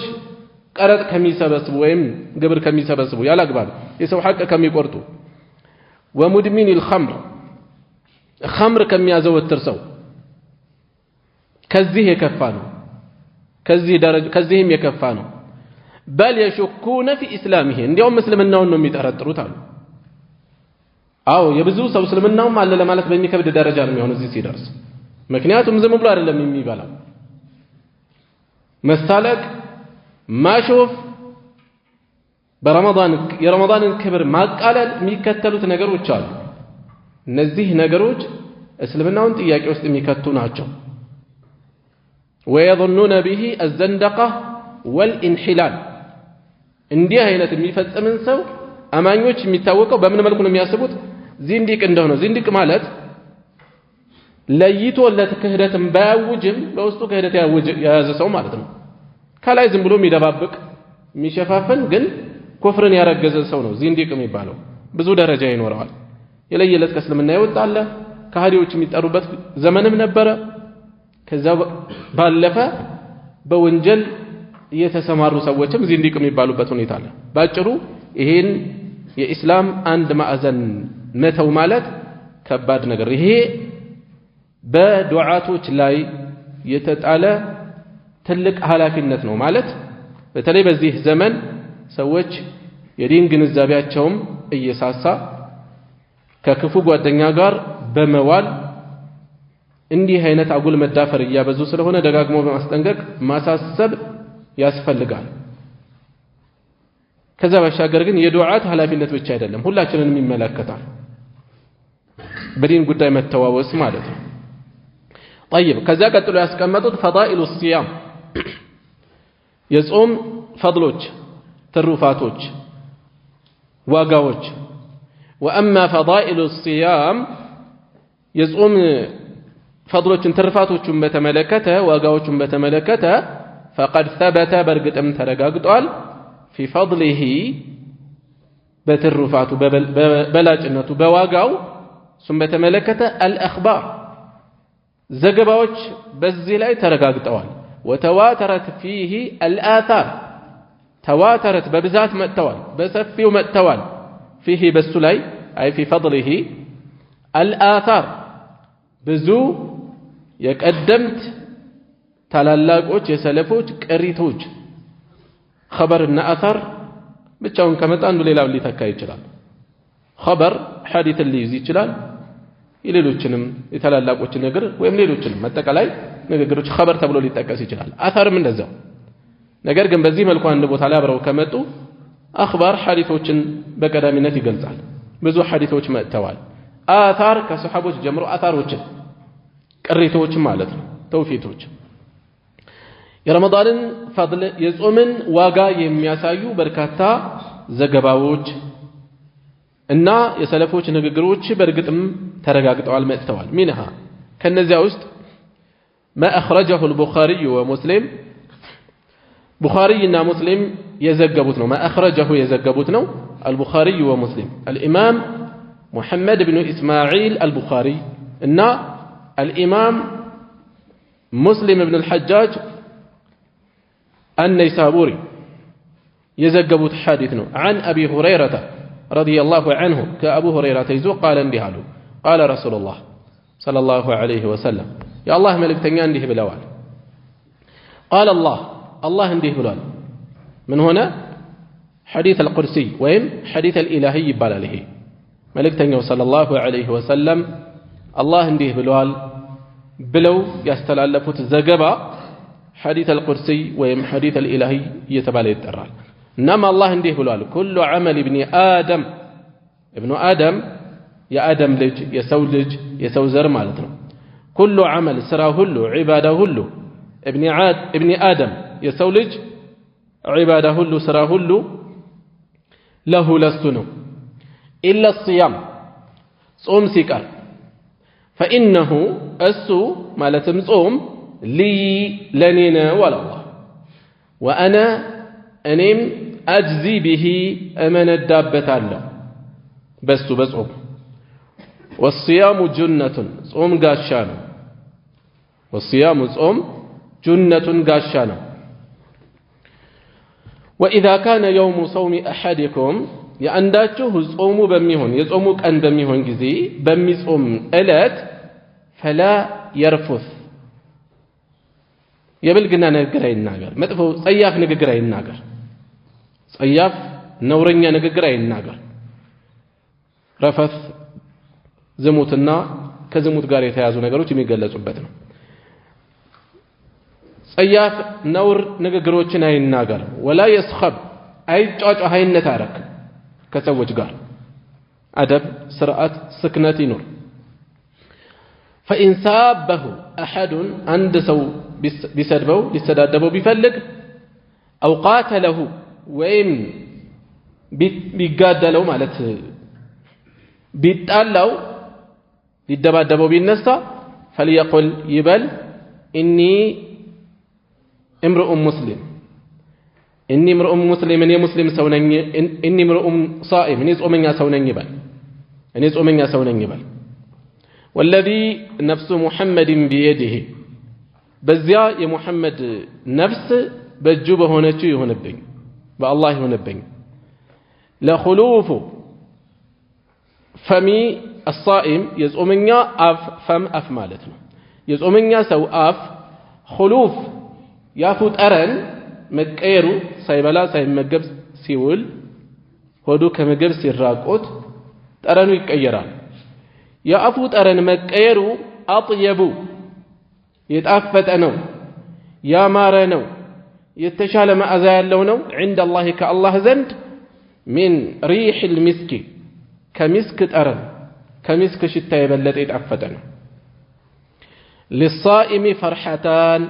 ቀረጥ ከሚሰበስቡ ወይም ግብር ከሚሰበስቡ ያላግባብ የሰው ሐቅ ከሚቆርጡ ومدمن الخمر خمر ከሚያዘወትር ሰው ከዚህ የከፋ ነው ከዚህም የከፋ ነው بل يشكون في اسلامه እንዲያውም እስልምናውን ነው የሚጠረጥሩት አሉ አው የብዙ ሰው እስልምናውም አለ ለማለት በሚከብድ ደረጃ ነው የሚሆነው እዚህ ሲደርስ ምክንያቱም ዝም ብሎ አይደለም የሚባለው መሳለቅ ማሾፍ በረመዳን የረመዳንን ክብር ማቃለል የሚከተሉት ነገሮች አሉ እነዚህ ነገሮች እስልምናውን ጥያቄ ውስጥ የሚከቱ ናቸው ويظنون به الزندقة والانحلال እንዲህ አይነት የሚፈጽምን ሰው አማኞች የሚታወቀው በምን መልኩ ነው የሚያስቡት? ዚንዲቅ እንደሆነ። ዚንዲቅ ማለት ለይቶለት ክህደትን ባያውጅም በውስጡ ክህደት የያዘ ሰው ማለት ነው። ከላይ ዝም ብሎ የሚደባብቅ የሚሸፋፈን ግን ኩፍርን ያረገዘ ሰው ነው ዚንዲቅ የሚባለው። ብዙ ደረጃ ይኖረዋል። የለየለት ከእስልምና ይወጣል። ከሃዲዎች የሚጠሩበት ዘመንም ነበረ። ከዛ ባለፈ በወንጀል የተሰማሩ ሰዎችም ዚንዲቅ የሚባሉበት ሁኔታ አለ። ባጭሩ ይሄን የኢስላም አንድ ማዕዘን መተው ማለት ከባድ ነገር። ይሄ በዱዓቶች ላይ የተጣለ ትልቅ ኃላፊነት ነው ማለት በተለይ በዚህ ዘመን ሰዎች የዲን ግንዛቤያቸውም እየሳሳ ከክፉ ጓደኛ ጋር በመዋል እንዲህ አይነት አጉል መዳፈር እያበዙ ስለሆነ ደጋግሞ በማስጠንቀቅ ማሳሰብ ያስፈልጋል። ከዛ ባሻገር ግን የዱዓት ኃላፊነት ብቻ አይደለም፣ ሁላችንንም ይመለከታል። በዲን ጉዳይ መተዋወስ ማለት ነው። طيب ከዛ ቀጥሎ ያስቀመጡት ፈዳኢሉ الصيام የጾም ፈድሎች፣ ትሩፋቶች፣ ዋጋዎች። وأما فضائل الصيام የጾም ፈድሎችን ትሩፋቶችን በተመለከተ ዋጋዎችን በተመለከተ فقد ثبت በርግጥም ተረጋግጧል في فضله በትሩፋቱ በላጭነቱ በዋጋው እሱም በተመለከተ الأخبار ዘገባዎች በዚህ ላይ ተረጋግጠዋል። وتواترت فيه الآثار تواترت በብዛት መጥተዋል፣ በሰፊው መጥተዋል። فيه በሱ ላይ أي في فضله الآثار ብዙ የቀደምት ታላላቆች የሰለፎች ቅሪቶች خبرና አثር ብቻውን ከመጣ አንዱ ሌላው ሊተካ ይችላል። خبر حديث ሊይዝ ይችላል። የሌሎችንም የታላላቆችን ነገር ወይም ሌሎችንም መጠቀላይ ንግግሮች خبر ተብሎ ሊጠቀስ ይችላል። አثርም እንደዛው። ነገር ግን በዚህ መልኩ አንድ ቦታ ላይ አብረው ከመጡ አخبار ሐዲሶችን በቀዳሚነት ይገልጻል። ብዙ ሐዲሶች መጥተዋል። አثር ከሱሐቦች ጀምሮ አثሮችን ቅሪቶች ማለት ነው፣ ተውፊቶች። የረመዳንን ፈድል የጾምን ዋጋ የሚያሳዩ በርካታ ዘገባዎች እና የሰለፎች ንግግሮች በርግጥም ተረጋግጠዋል መጥተዋል። ሚንሃ ከነዚያ ውስጥ ما أخرجه البخاري ومسلم بخارينا مسلم يزجبوتنا ما أخرجه يزجبوتنا البخاري ومسلم الإمام محمد بن إسماعيل البخاري إن الإمام مسلم بن الحجاج النيسابوري يزجبوت حديثنا عن أبي هريرة رضي الله عنه كأبو هريرة يزو قال اندهالو قال رسول الله صلى الله عليه وسلم يا الله ملك تنيا انديه بلوال قال الله انديه بلوال من هنا حديث القرسي وين حديث الإلهي بالاله ملك تنيا صلى الله عليه وسلم الله انديه بلوال بلو يستلالفوت الزقبة حديث القرسي وين حديث الإلهي يتبالي الترال إنما الله انديه بلوال كل عمل ابن آدم يا آدم لج يسو لج يسو زر مالتنا كل عمل سراه له عباده له ابن آدم يسو لج عباده له سراه له لستنو إلا الصيام صوم سيكار فإنه السو مالتم صوم لي لنينا ولا الله وأنا أنيم أجزي به أمن الدابة الله بس بصوم والصيام جنة صوم قاشانا والصيام صوم جنة قاشانا وإذا كان يوم صوم أحدكم يأنداته صوم بميهن يصومك أن بميهن جزي بمي صوم ألات فلا يرفث يبلغنا نقرأي الناقر متفو صياف نقرأي الناقر صياف نورنيا نقرأي الناقر رفث ዝሙትና ከዝሙት ጋር የተያዙ ነገሮች የሚገለጹበት ነው። ጸያፍ ነውር ንግግሮችን አይናገር። ወላ يسخب አይጫጫ አይነት አረክ ከሰዎች ጋር አደብ ስርዓት ስክነት ይኖር። فإن سابه أحد عند سو بيسدبو ሊሰዳደበው ቢፈልግ أو قاتله ወይም ቢጋደለው ማለት ቢጣላው ሊደባደበው ቢነሳ فليقل ይበል إني امرؤ مسلم إني امرؤ مسلم እኔ ሙስሊም ሰው ነኝ إني امرؤ صائم እኔ ጾመኛ ሰው ነኝ ይበል እኔ ጾመኛ ሰው ነኝ ይበል والذي نفس محمد بيده በዚያ የሙሐመድ ነፍስ በእጁ በሆነችው ይሁንብኝ በአላህ ይሁንብኝ ለخلوف ፈሚ الصائم የጾመኛ አፍ ፈም አፍ ማለት ነው የጾመኛ ሰው አፍ خلوف ያፉ ጠረን መቀየሩ ሳይበላ ሳይመገብ ሲውል ሆዱ ከምግብ ሲራቆት ጠረኑ ይቀየራል የአፉ ጠረን መቀየሩ አጥየቡ የጣፈጠ ነው ያማረ ነው የተሻለ መዓዛ ያለው ነው عند الله كالله ዘንድ من ريح المسك كمسك ጠረን ከሚስክ ሽታ የበለጠ የጣፈጠ ነው للصائم فرحتان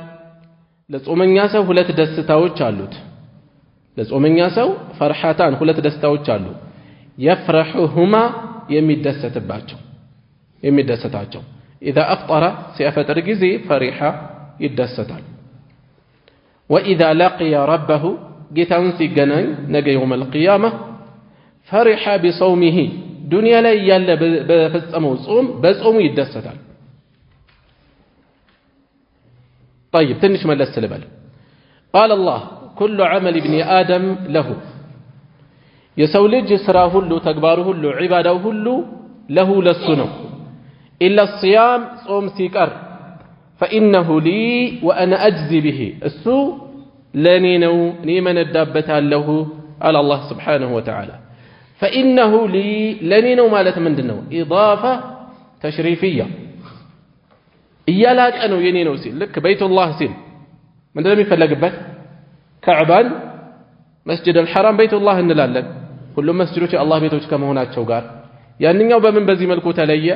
ለጾመኛ ሰው ሁለት ደስታዎች አሉት ለጾመኛ ሰው فرحتان ሁለት ደስታዎች አሉ يفرحهما የሚደሰታቸው إذا أفطر سيفطر ጊዜ فرح ይደሰታል وإذا لقي ربه ጌታውን ሲገናኝ ነገ يوم القيامة فرح بصومه ዱንያ ላይ ያለ በፈጸመው ጾም በጾሙ ይደሰታል طيب ትንሽ መለስ ልበል قال الله كل عمل ابن آدم له የሰው ልጅ ስራ ሁሉ ተግባሩ ሁሉ ዒባዳው ሁሉ له ለሱ ነው إلا الصيام ጾም ሲቀር فإنه لي وأنا أجزي به እሱ ለኔ ነው እኔ መነዳበታለሁ على الله سبحانه وتعالى فإنه لي لنينو مالت مندنو إضافة تشريفية إيالاك أنو ينينو سيل لك بيت الله سيل من دلم يفلق بات كعبان مسجد الحرام بيت الله إنلالك كل مسجدوش الله بيتوش كما هناك شوقار يعني نيو بمن بزي ملكو تليا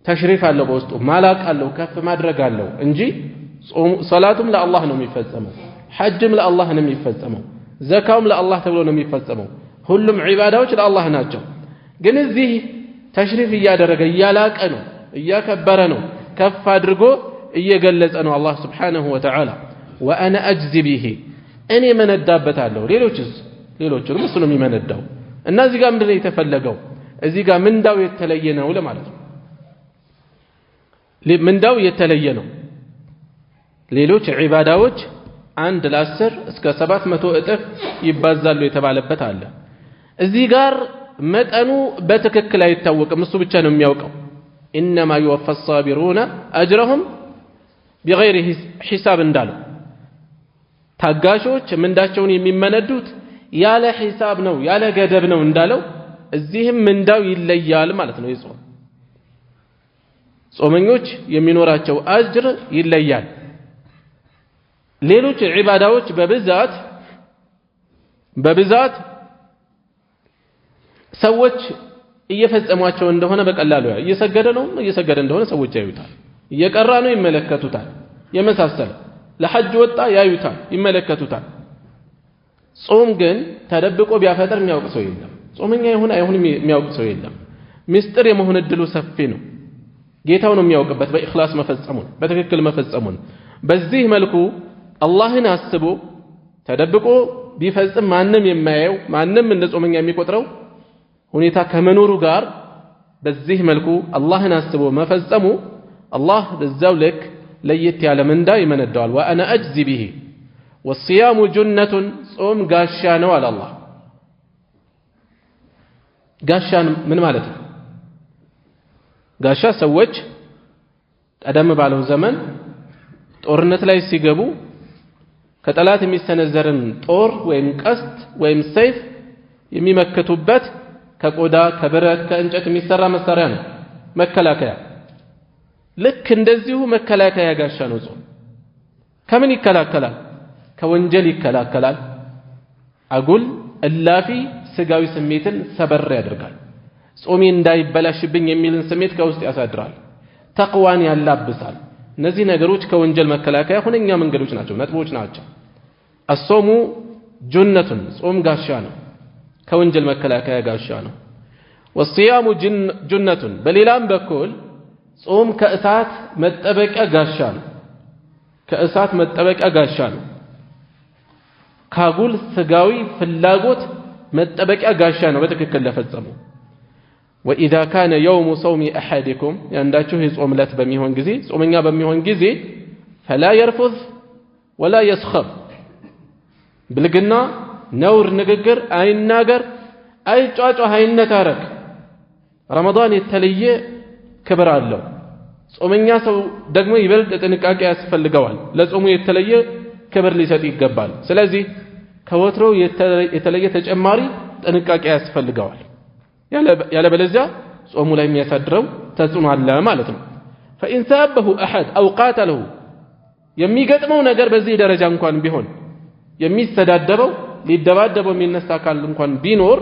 تشريف على بوستو مالك على كف مدرق على انجي صلاتهم لا الله نم يفزمو حجم لا الله نم يفزمو زكاهم لا الله تبلو نم يفزمو ሁሉም ዒባዳዎች ለአላህ ናቸው ግን እዚህ ተሽሪፍ እያደረገ እያላቀ ነው እያከበረ ነው ከፍ አድርጎ እየገለጸ ነው አላህ Subhanahu Wa Ta'ala وأنا أجزي به እኔ መነዳበታለሁ ሌሎችንም እሱ ነው የሚመነዳው እና እዚህ ጋር ምንድነው የተፈለገው እዚህ ጋር ምንዳው የተለየ ነው ለማለት ነው ምንዳው የተለየ ነው ሌሎች ዒባዳዎች 1 ለ10 እስከ 700 እጥፍ ይባዛሉ የተባለበት አለ እዚህ ጋር መጠኑ በትክክል አይታወቅም እሱ ብቻ ነው የሚያውቀው انما يوفى الصابرون اجرهم بغير حساب እንዳለው ታጋሾች ምንዳቸውን የሚመነዱት ያለ ሒሳብ ነው ያለ ገደብ ነው እንዳለው እዚህም ምንዳው ይለያል ማለት ነው ይጾም ጾመኞች የሚኖራቸው አጅር ይለያል ሌሎች ዒባዳዎች በብዛት ሰዎች እየፈጸሟቸው እንደሆነ በቀላሉ እየሰገደ እንደሆነ ሰዎች ያዩታል እየቀራ ነው ይመለከቱታል የመሳሰለ ለሐጅ ወጣ ያዩታል ይመለከቱታል ጾም ግን ተደብቆ ቢያፈጥር የሚያውቅ ሰው የለም ጾመኛ ይሁን አይሁን የሚያውቅ ሰው የለም ምስጢር የመሆን እድሉ ሰፊ ነው ጌታው ነው የሚያውቅበት በእኽላስ መፈጸሙን በትክክል መፈጸሙን በዚህ መልኩ አላህን አስቦ ተደብቆ ቢፈጽም ማንም የማያየው ማንም እንደ ጾመኛ የሚቆጥረው ሁኔታ ከመኖሩ ጋር በዚህ መልኩ አላህን አስቦ መፈጸሙ አላህ በዛው ልክ ለየት ያለ ምንዳ ይመነዳዋል وأنا أجزي به والصيام جنة ጾም ጋሻ ነው አለ አላህ ጋሻን ምን ማለት ነው ጋሻ ሰዎች ቀደም ባለው ዘመን ጦርነት ላይ ሲገቡ ከጠላት የሚሰነዘርን ጦር ወይም ቀስት ወይም ሰይፍ የሚመክቱበት ከቆዳ ከብረት ከእንጨት የሚሰራ መሳሪያ ነው መከላከያ ልክ እንደዚሁ መከላከያ ጋሻ ነው ጾም ከምን ይከላከላል ከወንጀል ይከላከላል አጉል እላፊ ስጋዊ ስሜትን ሰበር ያደርጋል ጾሜ እንዳይበላሽብኝ የሚልን ስሜት ከውስጥ ያሳድራል ተቅዋን ያላብሳል እነዚህ ነገሮች ከወንጀል መከላከያ ሁነኛ መንገዶች ናቸው ነጥቦች ናቸው الصوم جنة ጾም ጋሻ ነው ከወንጀል መከላከያ ጋሻ ነው። والصيام جنة በሌላም በኩል ጾም ከእሳት መጠበቂያ ጋሻ ነው። ከእሳት መጠበቂያ ጋሻ ነው። ካጉል ስጋዊ ፍላጎት መጠበቂያ ጋሻ ነው በትክክል ለፈጸሙ። وإذا كان يوم صوم أحدكم ያንዳችሁ የጾም ዕለት በሚሆን ጊዜ ጾመኛ በሚሆን ጊዜ فلا يرفث ولا يسخب ብልግና ነውር ንግግር አይናገር አይጫጫህ አይነታረክ። ረመዳን የተለየ ክብር አለው። ጾመኛ ሰው ደግሞ ይበልጥ ጥንቃቄ ያስፈልገዋል። ለጾሙ የተለየ ክብር ሊሰጥ ይገባል። ስለዚህ ከወትሮ የተለየ ተጨማሪ ጥንቃቄ ያስፈልገዋል። ያለበለዚያ ጾሙ ላይ የሚያሳድረው ተጽዕኖ አለ ማለት ነው። فإن سابه أحد أو قاتله የሚገጥመው ነገር በዚህ ደረጃ እንኳን ቢሆን የሚስተዳደበው ሊደባደበው የሚነሳ አካል እንኳን ቢኖር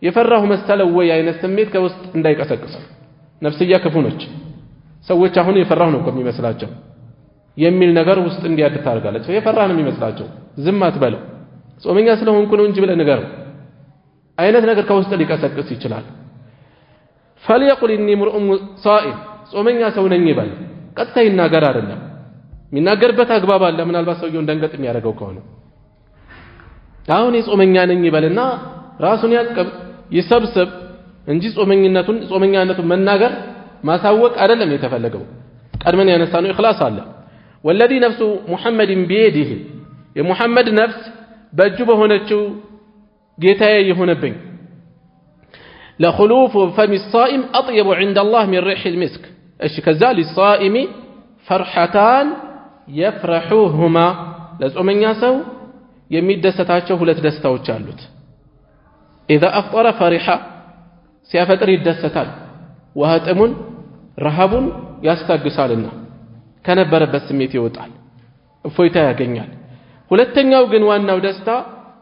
የፈራሁ መሰለው ወይ አይነት ስሜት ከውስጥ እንዳይቀሰቅሰው። ነፍስያ ክፉ ነች። ሰዎች አሁን የፈራሁ ነው የሚመስላቸው የሚል ነገር ውስጥ እንዲያድር ታደርጋለች። የፈራህ ነው የሚመስላቸው። ዝም አትበለው ጾመኛ ስለሆንኩ ነው እንጂ ብለህ ንገረው አይነት ነገር ከውስጥ ሊቀሰቅስ ይችላል። فليقل إني امرؤ صائم ጾመኛ ሰው ነኝ ይበል። ቀጥታ ይናገር አይደለም የሚናገርበት አግባብ አለ። ምናልባት ሰውየው እንደንገጥ የሚያደርገው ከሆነ አሁን የጾመኛ ነኝ ይበልና ራሱን ያቀብ ይሰብስብ እንጂ ጾመኛነቱን መናገር ማሳወቅ አይደለም የተፈለገው። ቀድመን ያነሳነው ኢኽላስ አለ። والذي نفس محمد بيده የሙሐመድ ነፍስ በእጁ በሆነችው ጌታዬ ይሁንብኝ لخلوف فم الصائم أطيب عند الله من ريح المسك እሺ ከዛ للصائم فرحتان يفرحوهما ለጾመኛ ሰው የሚደሰታቸው ሁለት ደስታዎች አሉት። إذا أفطر فرح ሲያፈጥር ይደሰታል። ወህጥሙን ረሃቡን ያስታግሳልና ከነበረበት ስሜት ይወጣል፣ እፎይታ ያገኛል። ሁለተኛው ግን ዋናው ደስታ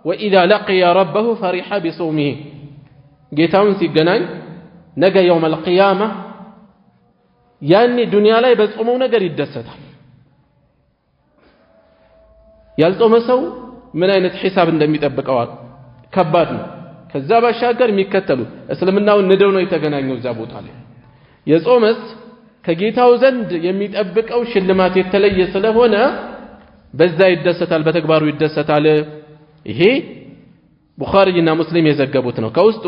وإذا لقي ربه فرح بصومه ጌታውን ሲገናኝ ነገ يوم القيامة ያኔ ዱንያ ላይ በጾመው ነገር ይደሰታል። ያልጾመ ሰው ምን አይነት ሒሳብ እንደሚጠብቀው ከባድ ነው። ከዛ ባሻገር የሚከተሉ እስልምናውን ንደው ነው የተገናኘው እዛ ቦታ ላይ። የጾመስ ከጌታው ዘንድ የሚጠብቀው ሽልማት የተለየ ስለሆነ በዛ ይደሰታል፣ በተግባሩ ይደሰታል። ይሄ ቡኻሪና ሙስሊም የዘገቡት ነው። ከውስጡ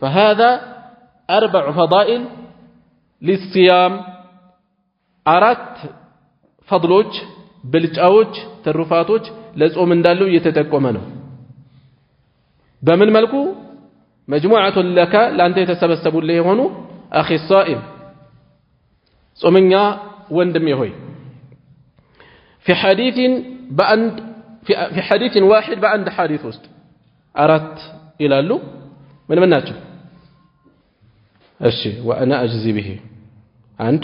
فهذا 4 فضائل للصيام አራት ፈድሎች ብልጫዎች ትሩፋቶች ለጾም እንዳለው እየተጠቆመ ነው። በምን መልኩ مجموعة لك لانت يتسبسبوا اللي هونو أخي الصائم ጾመኛ ወንድሜ ሆይ في حديث واحد በአንድ ሐዲስ ውስጥ አራት ይላሉ። ምን ናቸው? እሺ وانا اجزي به አንድ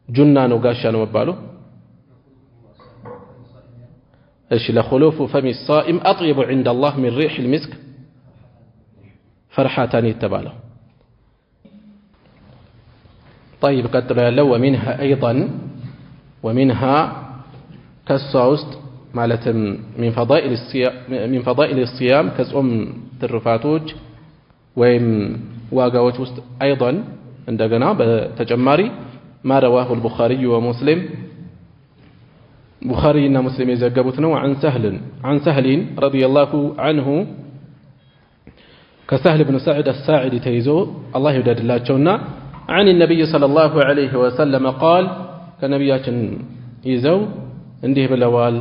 ጁና ነው ጋሻ ነው መባሉ። እሺ لخلوف فم الصائم أطيب عند الله من ريح المسك فرحتان يتباله. طيب قدر له ومنها أيضا ومنها كالصوست مالتم من فضائل الصيام كصوم ترفاتوج ويم واقاوج وست أيضا عندنا بتجماري ما رواه البخاري ومسلم بخاري ومسلم يزقبتنا عن سهل رضي الله عنه كسهل بن سعد الساعدي تيزو الله يودد الله جونا عن النبي صلى الله عليه وسلم قال كنبيات يزو انده بلوال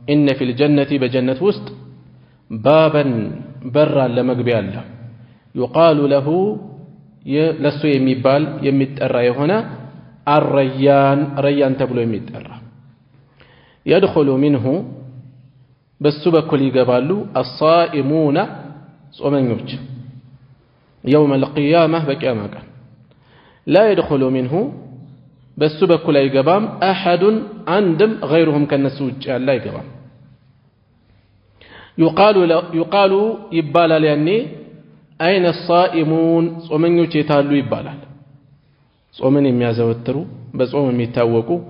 إن في الجنة بجنة وسط بابا برا لمقبي الله يقال له لسو يميبال يمتقرى هنا الريان تبلو يمتقرى يدخل منه بس بكل يقبالو الصائمون صومنيوج يوم القيامة بقيامة لا يدخل منه بس بكل يقبام أحد عندم غيرهم كالنسوج لا يقبام يقال يبالا لأني أين الصائمون صومنيوج يتالو يبالا صومن يميازوترو بس صومن يتاوكو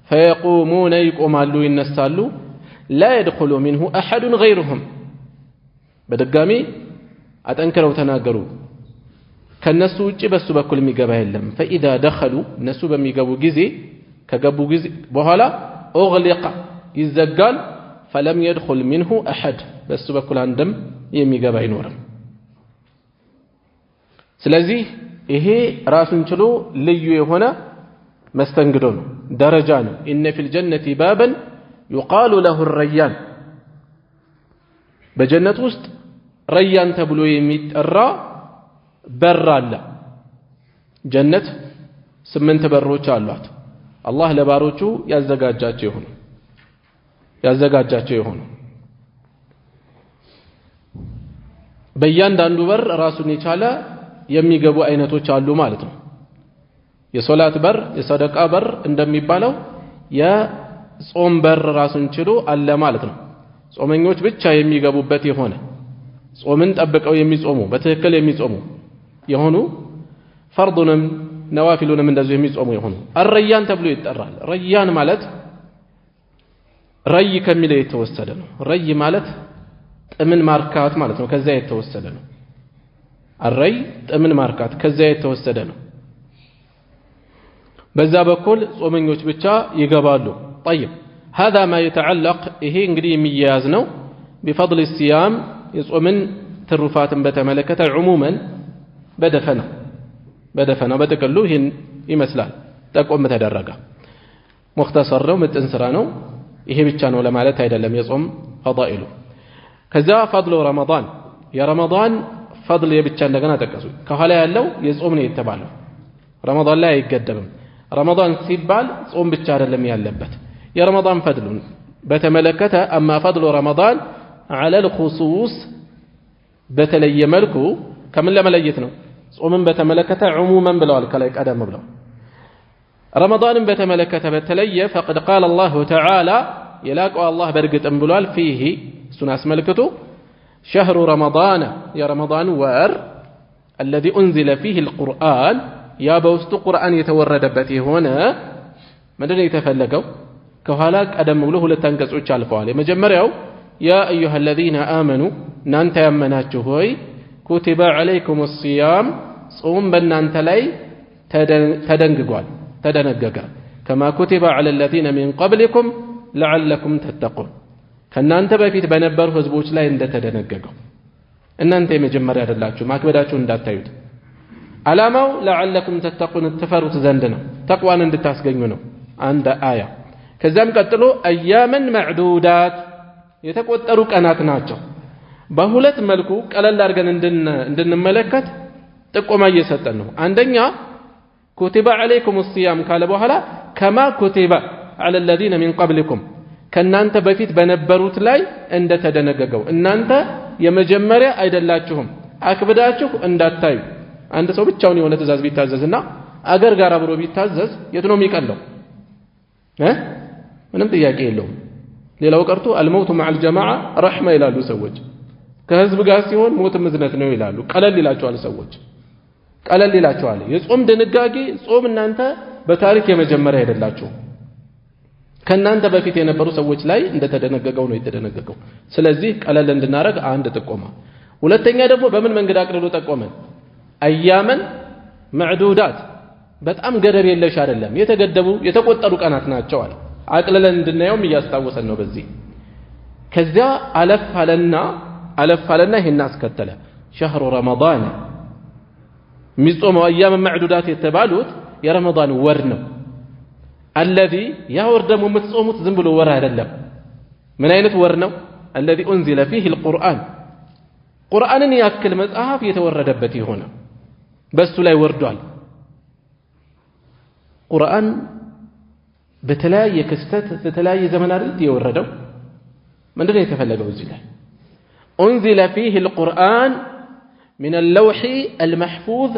فيقومون يقومالو ينسالو لا يدخل منه أحد غيرهم بدقامي አጠንክረው ተናገሩ ከነሱ ውጪ በሱ በኩል የሚገባ የለም فاذا دخلوا እነሱ በሚገቡ ጊዜ ከገቡ ጊዜ በኋላ اغلق ይዘጋል فلم يدخل منه احد በሱ በኩል አንድም የሚገባ አይኖርም ስለዚህ ይሄ ራሱን ችሎ ልዩ የሆነ መስተንግዶ ነው ደረጃ ነው ان في الجنه بابا يقال له الريان በጀነት ውስጥ ረያን ተብሎ የሚጠራ በር አለ ጀነት 8 በሮች አሏት አላህ ለባሮቹ ያዘጋጃቸው ይሆኑ በእያንዳንዱ በር ራሱን የቻለ የሚገቡ አይነቶች አሉ ማለት ነው የሶላት በር የሰደቃ በር እንደሚባለው የጾም በር ራሱን ችሎ አለ ማለት ነው ጾመኞች ብቻ የሚገቡበት የሆነ ጾምን ጠብቀው የሚጾሙ በትክክል የሚጾሙ የሆኑ ፈርዱንም ነዋፊሉንም እንደዚህ የሚጾሙ የሆኑ አረያን ተብሎ ይጠራል ረያን ማለት ረይ ከሚለው የተወሰደ ነው ረይ ማለት ጥምን ማርካት ማለት ነው ከዛ የተወሰደ ነው አረይ ጥምን ማርካት ከዛ የተወሰደ ነው በዛ በኩል ጾመኞች ብቻ ይገባሉ طيب هذا ما يتعلق ይሄ እንግዲህ የሚያያዝ ነው بفضل الصيام የጾምን ትሩፋትን በተመለከተ عموما በደፈናው በጥቅሉ ይሄን ይመስላል ጠቆም ተደረገ مختصر ነው ምጥን ስራ ነው ይሄ ብቻ ነው ለማለት አይደለም የጾም ፈዳኢሉ ከዛ فضل رمضان የረመዳን فضل የብቻ እንደገና ተቀሱ ከኋላ ያለው የጾም ነው የተባለው ረመዳን ላይ አይገደብም ረመዳን ሲባል ጾም ብቻ አይደለም ያለበት የረመዳን ፈድሉን በተመለከተ اما فضل رمضان على الخصوص በተለየ መልኩ ከምን ለመለየት ነው ጾምን በተመለከተ عموما ብለዋል ከላይ ቀደም ብለው ረመዳንን በተመለከተ በተለየ فقد قال الله تعالى يلاقوا الله በርግጥም ብሏል فيه እሱን አስመልክቶ شهر رمضان يا رمضان ور الذي انزل فيه القرآن يا بوسط قرآن የተወረደበት የሆነ ምንድነው የተፈለገው ከኋላ ቀደም ብሎ ሁለት አንቀጾች አልፈዋል የመጀመሪያው يا ايها الذين امنوا እናንተ ያመናችሁ ሆይ كتب عليكم الصيام ጾም በእናንተ ላይ ተደነገገ كما كتب على الذين من قبلكم لعلكم تتقون ከናንተ በፊት በነበሩ ህዝቦች ላይ እንደተደነገገው እናንተ የመጀመሪያ አይደላችሁ ማክበዳችሁ እንዳታዩት አላማው لعلكم تتقون ተፈሩት ዘንድ ነው ተቅዋን እንድታስገኙ ነው አንድ አያ ከዛም ቀጥሎ اياما معدودات የተቆጠሩ ቀናት ናቸው በሁለት መልኩ ቀለል አድርገን እንድንመለከት ጥቆማ እየሰጠን ነው አንደኛ كتب عليكم الصيام ካለ በኋላ كما كتب على الذين من قبلكم ከናንተ በፊት በነበሩት ላይ እንደተደነገገው እናንተ የመጀመሪያ አይደላችሁም አክብዳችሁ እንዳታዩ አንድ ሰው ብቻውን የሆነ ትእዛዝ ቢታዘዝና አገር ጋር አብሮ ቢታዘዝ የት ነው የሚቀለው ምንም ጥያቄ የለውም ሌላው ቀርቶ الموت مع الجماعه رحمه ይላሉ ሰዎች ከህዝብ ጋር ሲሆን ሞት ምዝነት ነው ይላሉ ቀለል ይላቸዋል ሰዎች ቀለል ይላቸዋል የጾም ድንጋጌ ጾም እናንተ በታሪክ የመጀመሪያ አይደላችሁ ከናንተ በፊት የነበሩ ሰዎች ላይ እንደተደነገገው ነው የተደነገገው ስለዚህ ቀለል እንድናረግ አንድ ጥቆማ ሁለተኛ ደግሞ በምን መንገድ አቅልሎ ጠቆመን አያመን معدودات በጣም ገደብ የለሽ አይደለም የተገደቡ የተቆጠሩ ቀናት ናቸው አለ አቅልለን እንድናየውም እያስታወሰን ነው በዚህ ከዛ አለፋለና ይሄን አስከተለ شهر رمضان ሚጾመው አያመን معدودات የተባሉት የረመዳን ወር ነው الذي يا ور ደሞ የምትጾሙት ዝም ብሎ ወር አይደለም ምን አይነት ወር ነው الذي انزل فيه القرآن ቁርአንን ያክል መጽሐፍ የተወረደበት ይሆነ በሱ ላይ ወርዷል ቁርአን በተለያየ ክስተት በተለያየ ዘመን አይደል የወረደው ምንድነው የተፈለገው እዚህ ላይ انزل فيه القرآن من اللوح المحفوظ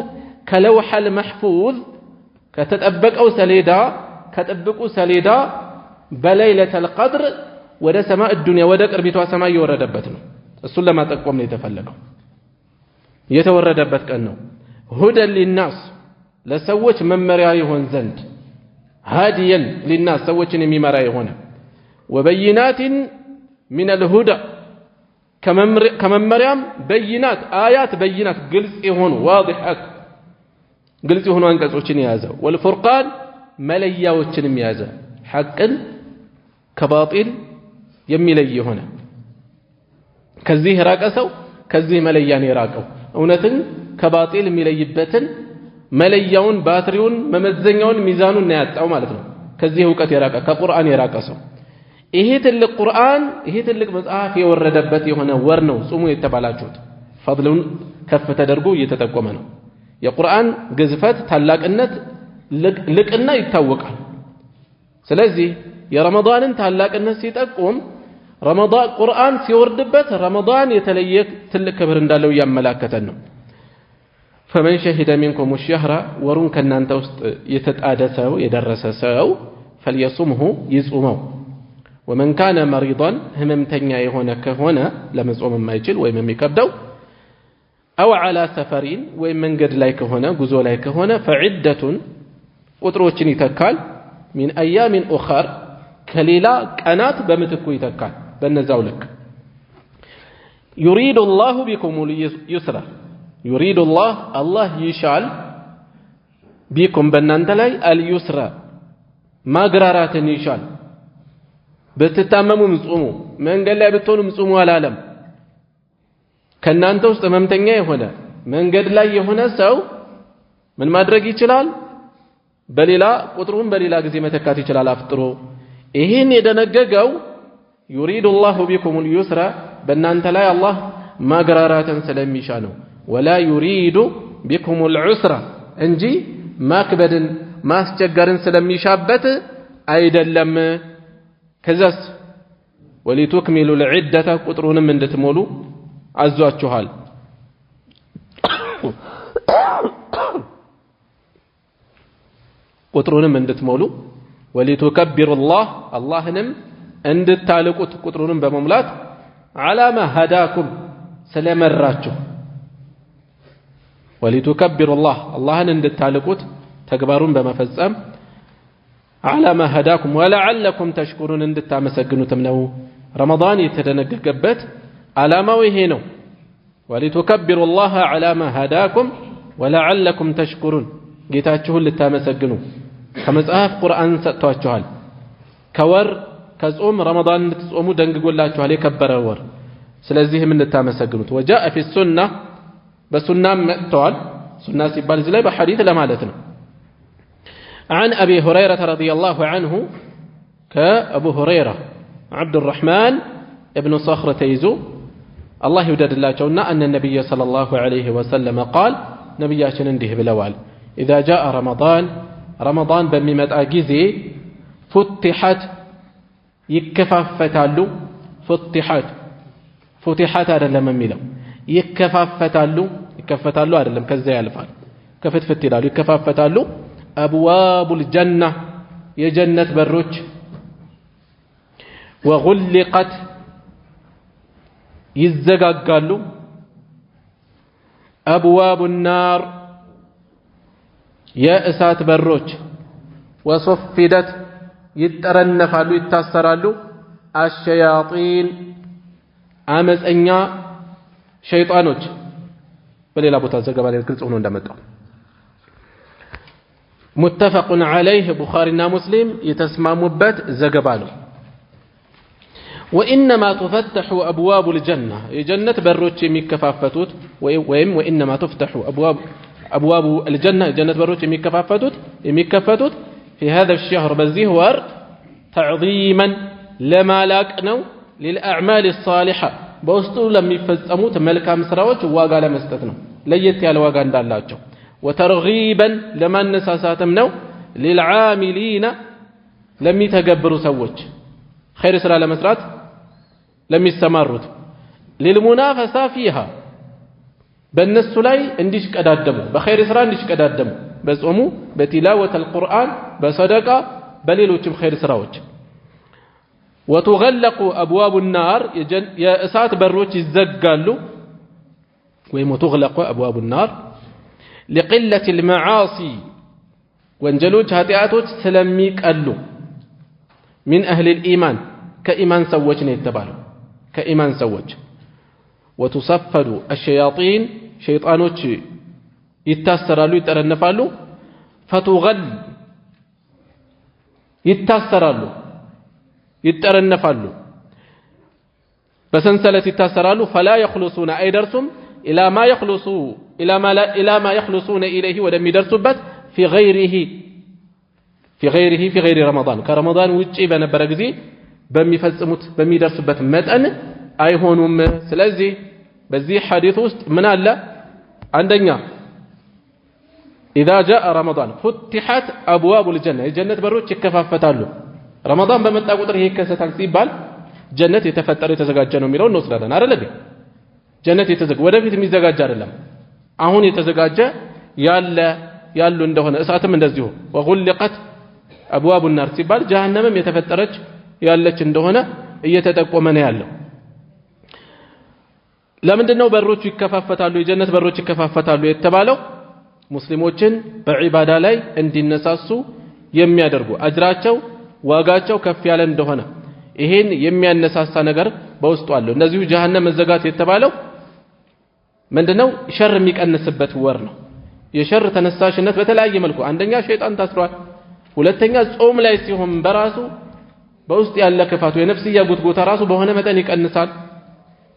كلوح المحفوظ ከተጠበቀው ሰሌዳ ከጥብቁ ሰሌዳ በለይለተ القدر ወደ ሰማይ الدنيا ወደ ቅርቢቷ ሰማይ የወረደበት ነው እሱን ለማጠቆም ነው የተፈለገው የተወረደበት ቀን ነው هدى للناس ለሰዎች መመሪያ ይሆን ዘንድ هاديا للناس ሰዎችን የሚመራ ይሆነ وبينات من الهدى ከመመሪያም በይናት አያት በይናት ግልጽ የሆኑ ዋضحات ግልጽ የሆኑ አንቀጾችን የያዘ ወልፉርቃን መለያዎችንም የያዘ ሐቅን ከባጢል የሚለይ የሆነ ከዚህ የራቀ ሰው ከዚህ መለያን የራቀው እውነትን ከባጢል የሚለይበትን መለያውን ባትሪውን መመዘኛውን ሚዛኑን ያጣው ማለት ነው ከዚህ ዕውቀት የራቀ ከቁርአን የራቀ ሰው ይሄ ትልቅ ቁርአን ይሄ ትልቅ መጽሐፍ የወረደበት የሆነ ወር ነው ጾሙ የተባላችሁት ፈድሉን ከፍ ተደርጎ እየተጠቆመ ነው የቁርአን ግዝፈት ታላቅነት ልቅና ይታወቃል ስለዚህ የረመዳንን ታላቅነት ሲጠቁም ረመዳን ቁርአን ሲወርድበት ረመዳን የተለየ ትልቅ ክብር እንዳለው ያመላከተን ነው فمن شهد منكم الشهر ورون كنانته ውስጥ የተጣደሰው የደረሰ ሰው فليصمه يصومه ومن كان مريضا ህመምተኛ የሆነ ከሆነ ለመጾም የማይችል ወይም የሚከብደው أو على سفر ወይም መንገድ ላይ ከሆነ ጉዞ ላይ ከሆነ فعدة ቁጥሮችን ይተካል من أيام أخر ከሌላ ቀናት በመትኩ ይተካል በነዛው ልክ يريد الله بكم اليسر يريد الله يشعل بكم بنانت لاي اليسر ما قراراتن يشعل بتتامموا مصوموا من قال لا بتونوا مصوموا على العالم كنانت ውስጥ መምተኛ የሆነ መንገድ ላይ የሆነ ሰው ምን ማድረግ ይችላል በሌላ ቁጥሩን በሌላ ጊዜ መተካት ይችላል አፍጥሮ ይሄን የደነገገው يريد الله بكم اليسر በእናንተ ላይ አላህ ማግራራትን ስለሚሻ ነው ولا يريد بكم العسر እንጂ ማክበድን ማስቸገርን ስለሚሻበት አይደለም ከዛስ ولتكملوا العدة ቁጥሩንም እንድትሞሉ አዟችኋል ቁጥሩንም እንድትሞሉ ولتكبروا اللهንም እንድታልቁት ቁጥሩንም በመሙላት على ما هداكم ስለመራችሁ ولتكبروا اللهን እንድታልቁት ተግባሩን በመፈጸም على ما هداكم ولعلكم تشكرون እንድታመሰግኑትም ነው ረመዳን የተደነገገበት ዓላማው ይሄ ነው ولتكبروا الله على ما هداكم ولعلكم تشكرون ጌታችሁን ልታመሰግኑ ከመጽሐፍ ቁርአን ሰጥቷችኋል ከወር ከጾም ረመዳን እንድትጾሙ ደንግጎላችኋል የከበረ ወር ስለዚህም እንድታመሰግኑት وجاء في السنة بسنة مأتوال سنة سيبال زلي بحديث لمالتنا عن أبي هريرة رضي الله عنه كأبو هريرة عبد الرحمن ابن صخر تيزو الله يودد الله جونا أن النبي صلى الله عليه وسلم قال نبي عشان عنده بالأول إذا جاء رمضان بممت أجزي فتحت يكففتالو فتحت هذا لما ميلو ይከፈታሉ አይደለም ከዛ ያልፋል ከፍትፍት ይላሉ ይከፋፈታሉ አብዋቡል ጀና የጀነት በሮች ወغلقت ይዘጋጋሉ አብዋቡን ናር የእሳት በሮች ወصفدت ይጠረነፋሉ ይታሰራሉ አሸያጢን አመፀኛ ሸይጣኖች በሌላ ቦታ ዘገባ ላይ ግልጽ ሆኖ እንደመጣው متفق عليه بخارينا مسلم يتسمموበት ዘገባ ነው وانما تفتح ابواب الجنه የጀነት በሮች የሚከፋፈቱት ወይም وانما تفتح ابواب الجنه የጀነት በሮች የሚከፈቱት في هذا الشهر በዚህ ወር تعظيما لما لاق ነው للاعمال الصالحه በውስጡ ለሚፈጸሙት መልካም ስራዎች ዋጋ ለመስጠት ነው ለየት ያለ ዋጋ እንዳላቸው ወተርጊበን ለማነሳሳትም ነው للعاملين ለሚተገብሩ ሰዎች ኸይር ስራ ለመስራት ለሚሰማሩት للمنافسه فيها በእነሱ ላይ እንዲሽቀዳደሙ በኸይር ስራ እንዲሽቀዳደሙ በጾሙ በቲላወት القرآن በሰደቃ በሌሎችም ኸይር ስራዎች وتغلق أبواب النار يا إسات بروج الزقالو وتغلق أبواب النار لقلة المعاصي وانجلوج هاتياتوج سلميك ألو من أهل الإيمان كإيمان سوجنا يتبالو كإيمان سوج وتصفد الشياطين شيطانوች ይታሰራሉ ይጠረነፋሉ فتغل ይታሰራሉ ይጠረነፋሉ በሰንሰለት ይታሰራሉ فلا يخلصون አይደርሱም إلى ما يخلصون إليه ወደሚደርሱበት في غير رمضان كرمضان ውጪ በነበረ ጊዜ በሚፈጽሙት በሚደርሱበት መጠን አይሆኑም ስለዚህ በዚህ ሐዲስ ውስጥ ምን አለ አንደኛ إذا جاء رمضان فتحت أبواب الجنة الجنة በሮች ይከፋፈታሉ ረመዳን በመጣ ቁጥር ይሄ ይከሰታል ሲባል ጀነት የተፈጠረ የተዘጋጀ ነው የሚለው እንወስዳለን አይደል ጀነት የተዘጋጀ ወደፊት የሚዘጋጅ አይደለም አሁን የተዘጋጀ ያሉ እንደሆነ እሳትም እንደዚሁ وغلقت أبواب النار ሲባል ጀሃነምም የተፈጠረች ያለች እንደሆነ እየተጠቆመ ነው ያለው ለምንድነው በሮቹ ይከፋፈታሉ የጀነት በሮች ይከፋፈታሉ የተባለው ሙስሊሞችን በዒባዳ ላይ እንዲነሳሱ የሚያደርጉ አጅራቸው ዋጋቸው ከፍ ያለ እንደሆነ ይሄን የሚያነሳሳ ነገር በውስጡ አለው እንደዚሁ ጀሃነም መዘጋት የተባለው ምንድነው ሸር የሚቀንስበት ወር ነው የሸር ተነሳሽነት በተለያየ መልኩ አንደኛ ሸይጣን ታስሯል ሁለተኛ ጾም ላይ ሲሆን በራሱ በውስጥ ያለ ክፋቱ የነፍስያ ጉትጎታ ራሱ በሆነ መጠን ይቀንሳል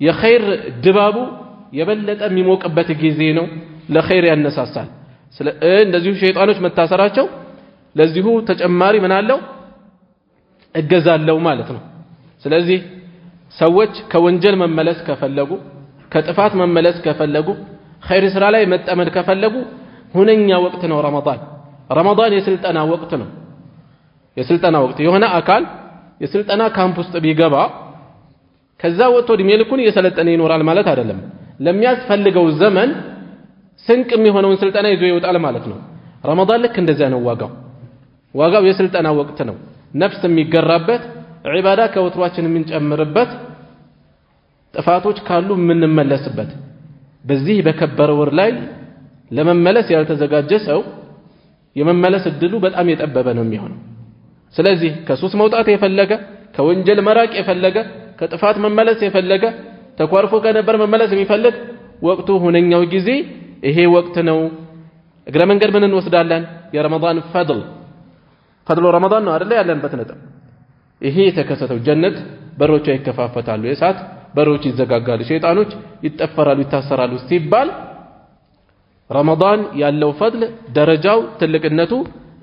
የኸይር ድባቡ የበለጠ የሚሞቅበት ጊዜ ነው ለኸይር ያነሳሳል እንደዚሁ ሸይጣኖች መታሰራቸው ለዚሁ ተጨማሪ ምን አለው እገዛለው ማለት ነው ስለዚህ ሰዎች ከወንጀል መመለስ ከፈለጉ ከጥፋት መመለስ ከፈለጉ ኸይር ስራ ላይ መጠመድ ከፈለጉ ሁነኛ ወቅት ነው ረመዳን የስልጠና ወቅት ነው የስልጠና ወቅት የሆነ አካል የስልጠና ካምፕ ውስጥ ቢገባ ከዛ ወጥቶ እድሜ ልኩን እየሰለጠነ ይኖራል ማለት አይደለም ለሚያስፈልገው ዘመን ስንቅ የሚሆነውን ስልጠና ይዞ ይወጣል ማለት ነው ረመዳን ልክ እንደዛ ነው ዋጋው የስልጠና ወቅት ነው ነፍስ የሚገራበት ዒባዳ ከወትሯችን የምንጨምርበት ጥፋቶች ካሉ የምንመለስበት በዚህ በከበረ ወር ላይ ለመመለስ ያልተዘጋጀ ሰው የመመለስ እድሉ በጣም የጠበበ ነው የሚሆነው ስለዚህ ከሱስ መውጣት የፈለገ ከወንጀል መራቅ የፈለገ ከጥፋት መመለስ የፈለገ ተኳርፎ ከነበር መመለስ የሚፈልግ ወቅቱ ሁነኛው ጊዜ ይሄ ወቅት ነው እግረ መንገድ ምን እንወስዳለን የረመዳን ፈድሉ ረመዳን ነው አይደል ያለንበት ነጥብ ይሄ የተከሰተው ጀነት በሮቿ ይከፋፈታሉ የእሳት በሮች ይዘጋጋሉ ሸይጣኖች ይጠፈራሉ ይታሰራሉ ሲባል ረመዳን ያለው ፈድል ደረጃው ትልቅነቱ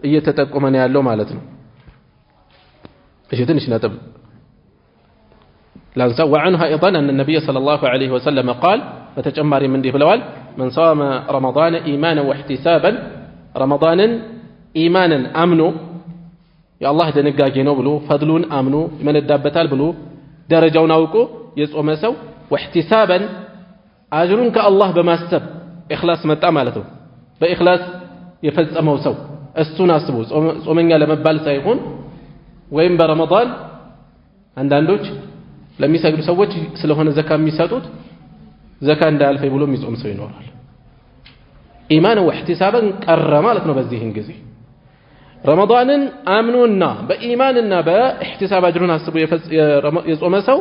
እየተጠቆመ ነው ያለው ማለት ነው እሺ ትንሽ ነጥብ لانسى وعنها أيضا أن النبي صلى الله عليه وسلم قال فتجمع من دي بلوال من صام رمضان إيمانا واحتسابا رمضانا إيمانا أمنوا يا الله دنقاقي نوبلو فضلون أمنوا من الدابتال بلو درجة ونوكو يسعو مسو واحتسابا أجرون كالله بما السب إخلاص متأمالته بإخلاص يفز أموسو السنة سبوز ومن قال مبال سيكون وين برمضان عندك ለሚሰግዱ ሰዎች ስለሆነ ዘካ የሚሰጡት ዘካ እንዳያልፈ ብሎ የሚጾም ሰው ይኖራል ኢማን ወህቲሳበን ቀረ ማለት ነው በዚህን ጊዜ ረመዳንን አምኑና በኢማንና በኢህቲሳብ አጅሩን አስቡ የጾመ ሰው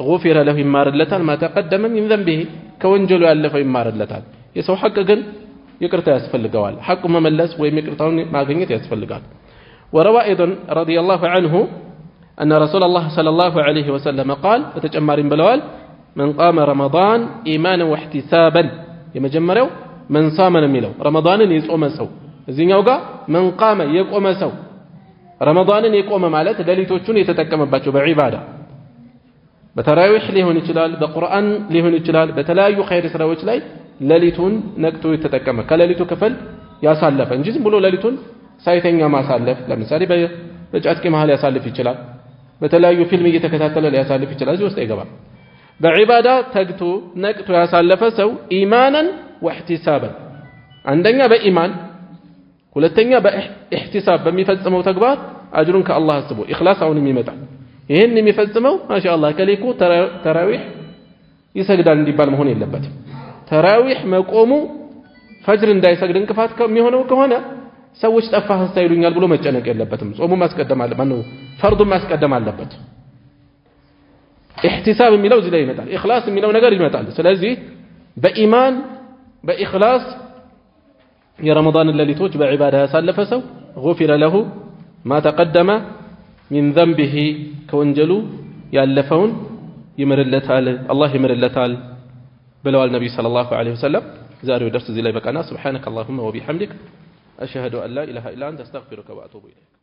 غفر له ይማርለታል ما تقدم من ذنبه ከወንጀሉ ያለፈው ይማርለታል የሰው ሐቅ ግን ይቅርታ ያስፈልገዋል ሐቁ መመለስ ወይ ይቅርታውን ማግኘት ያስፈልጋል وروى ايضا رضي الله عنه أن رسول الله صلى الله عليه وسلم قال فتجمعين بلوال من قام رمضان إيمانا واحتسابا يمجمروا من صام نميلو رمضان يقوم سو زينيو قا من قام يقوم سو رمضان يقوم مالت دليلتوچون يتጠቀመባቸው بعباده በተራዊህ ሊሆን ይችላል በቁርአን ሊሆን ይችላል በተለያዩ ኸይር ስራዎች ላይ ሌሊቱን ነቅቶ የተጠቀመ ከሌሊቱ ክፍል ያሳለፈ እንጂ ዝም ብሎ ሌሊቱን ሳይተኛ ማሳለፍ ለምሳሌ በጫትቂ መሃል ያሳልፍ ይችላል በተለያዩ ፊልም እየተከታተለ ሊያሳልፍ ይችላል እዚህ ውስጥ አይገባም በዒባዳ ተግቶ ነቅቶ ያሳለፈ ሰው ኢማናን ወህቲሳባን አንደኛ በኢማን ሁለተኛ በኢህቲሳብ በሚፈጽመው ተግባር አጅሩን ከአላህ አስቦ ኢኽላስ አሁንም ይመጣል ይሄን የሚፈጽመው ማሻአላህ ከሊኩ ተራዊህ ይሰግዳል እንዲባል መሆን የለበትም ተራዊህ መቆሙ ፈጅር እንዳይሰግድ እንቅፋት ከሚሆነው ከሆነ ሰዎች ጠፋህ ሳይሉኛል ብሎ መጨነቅ የለበትም ጾሙ ማስቀደም አለበት ነው ፈርዱ ማስቀደም አለበት ኢህቲሳብ የሚለው እዚህ ላይ ይመጣል ኢኽላስ የሚለው ነገር ይመጣል ስለዚህ በኢማን በኢኽላስ የረመዳን ሌሊቶች በዒባዳ ያሳለፈ ሰው غفر له ما تقدم من ذنبه ከወንጀሉ ያለፈውን ይምርለታል አላህ ይምርለታል ብለዋል ነብዩ ሰለላሁ ዐለይሂ ወሰለም ዛሬው ደርስ እዚህ ላይ በቃና سبحانك اللهم وبحمدك أشهد أن لا إله إلا أنت أستغفرك وأتوب إليك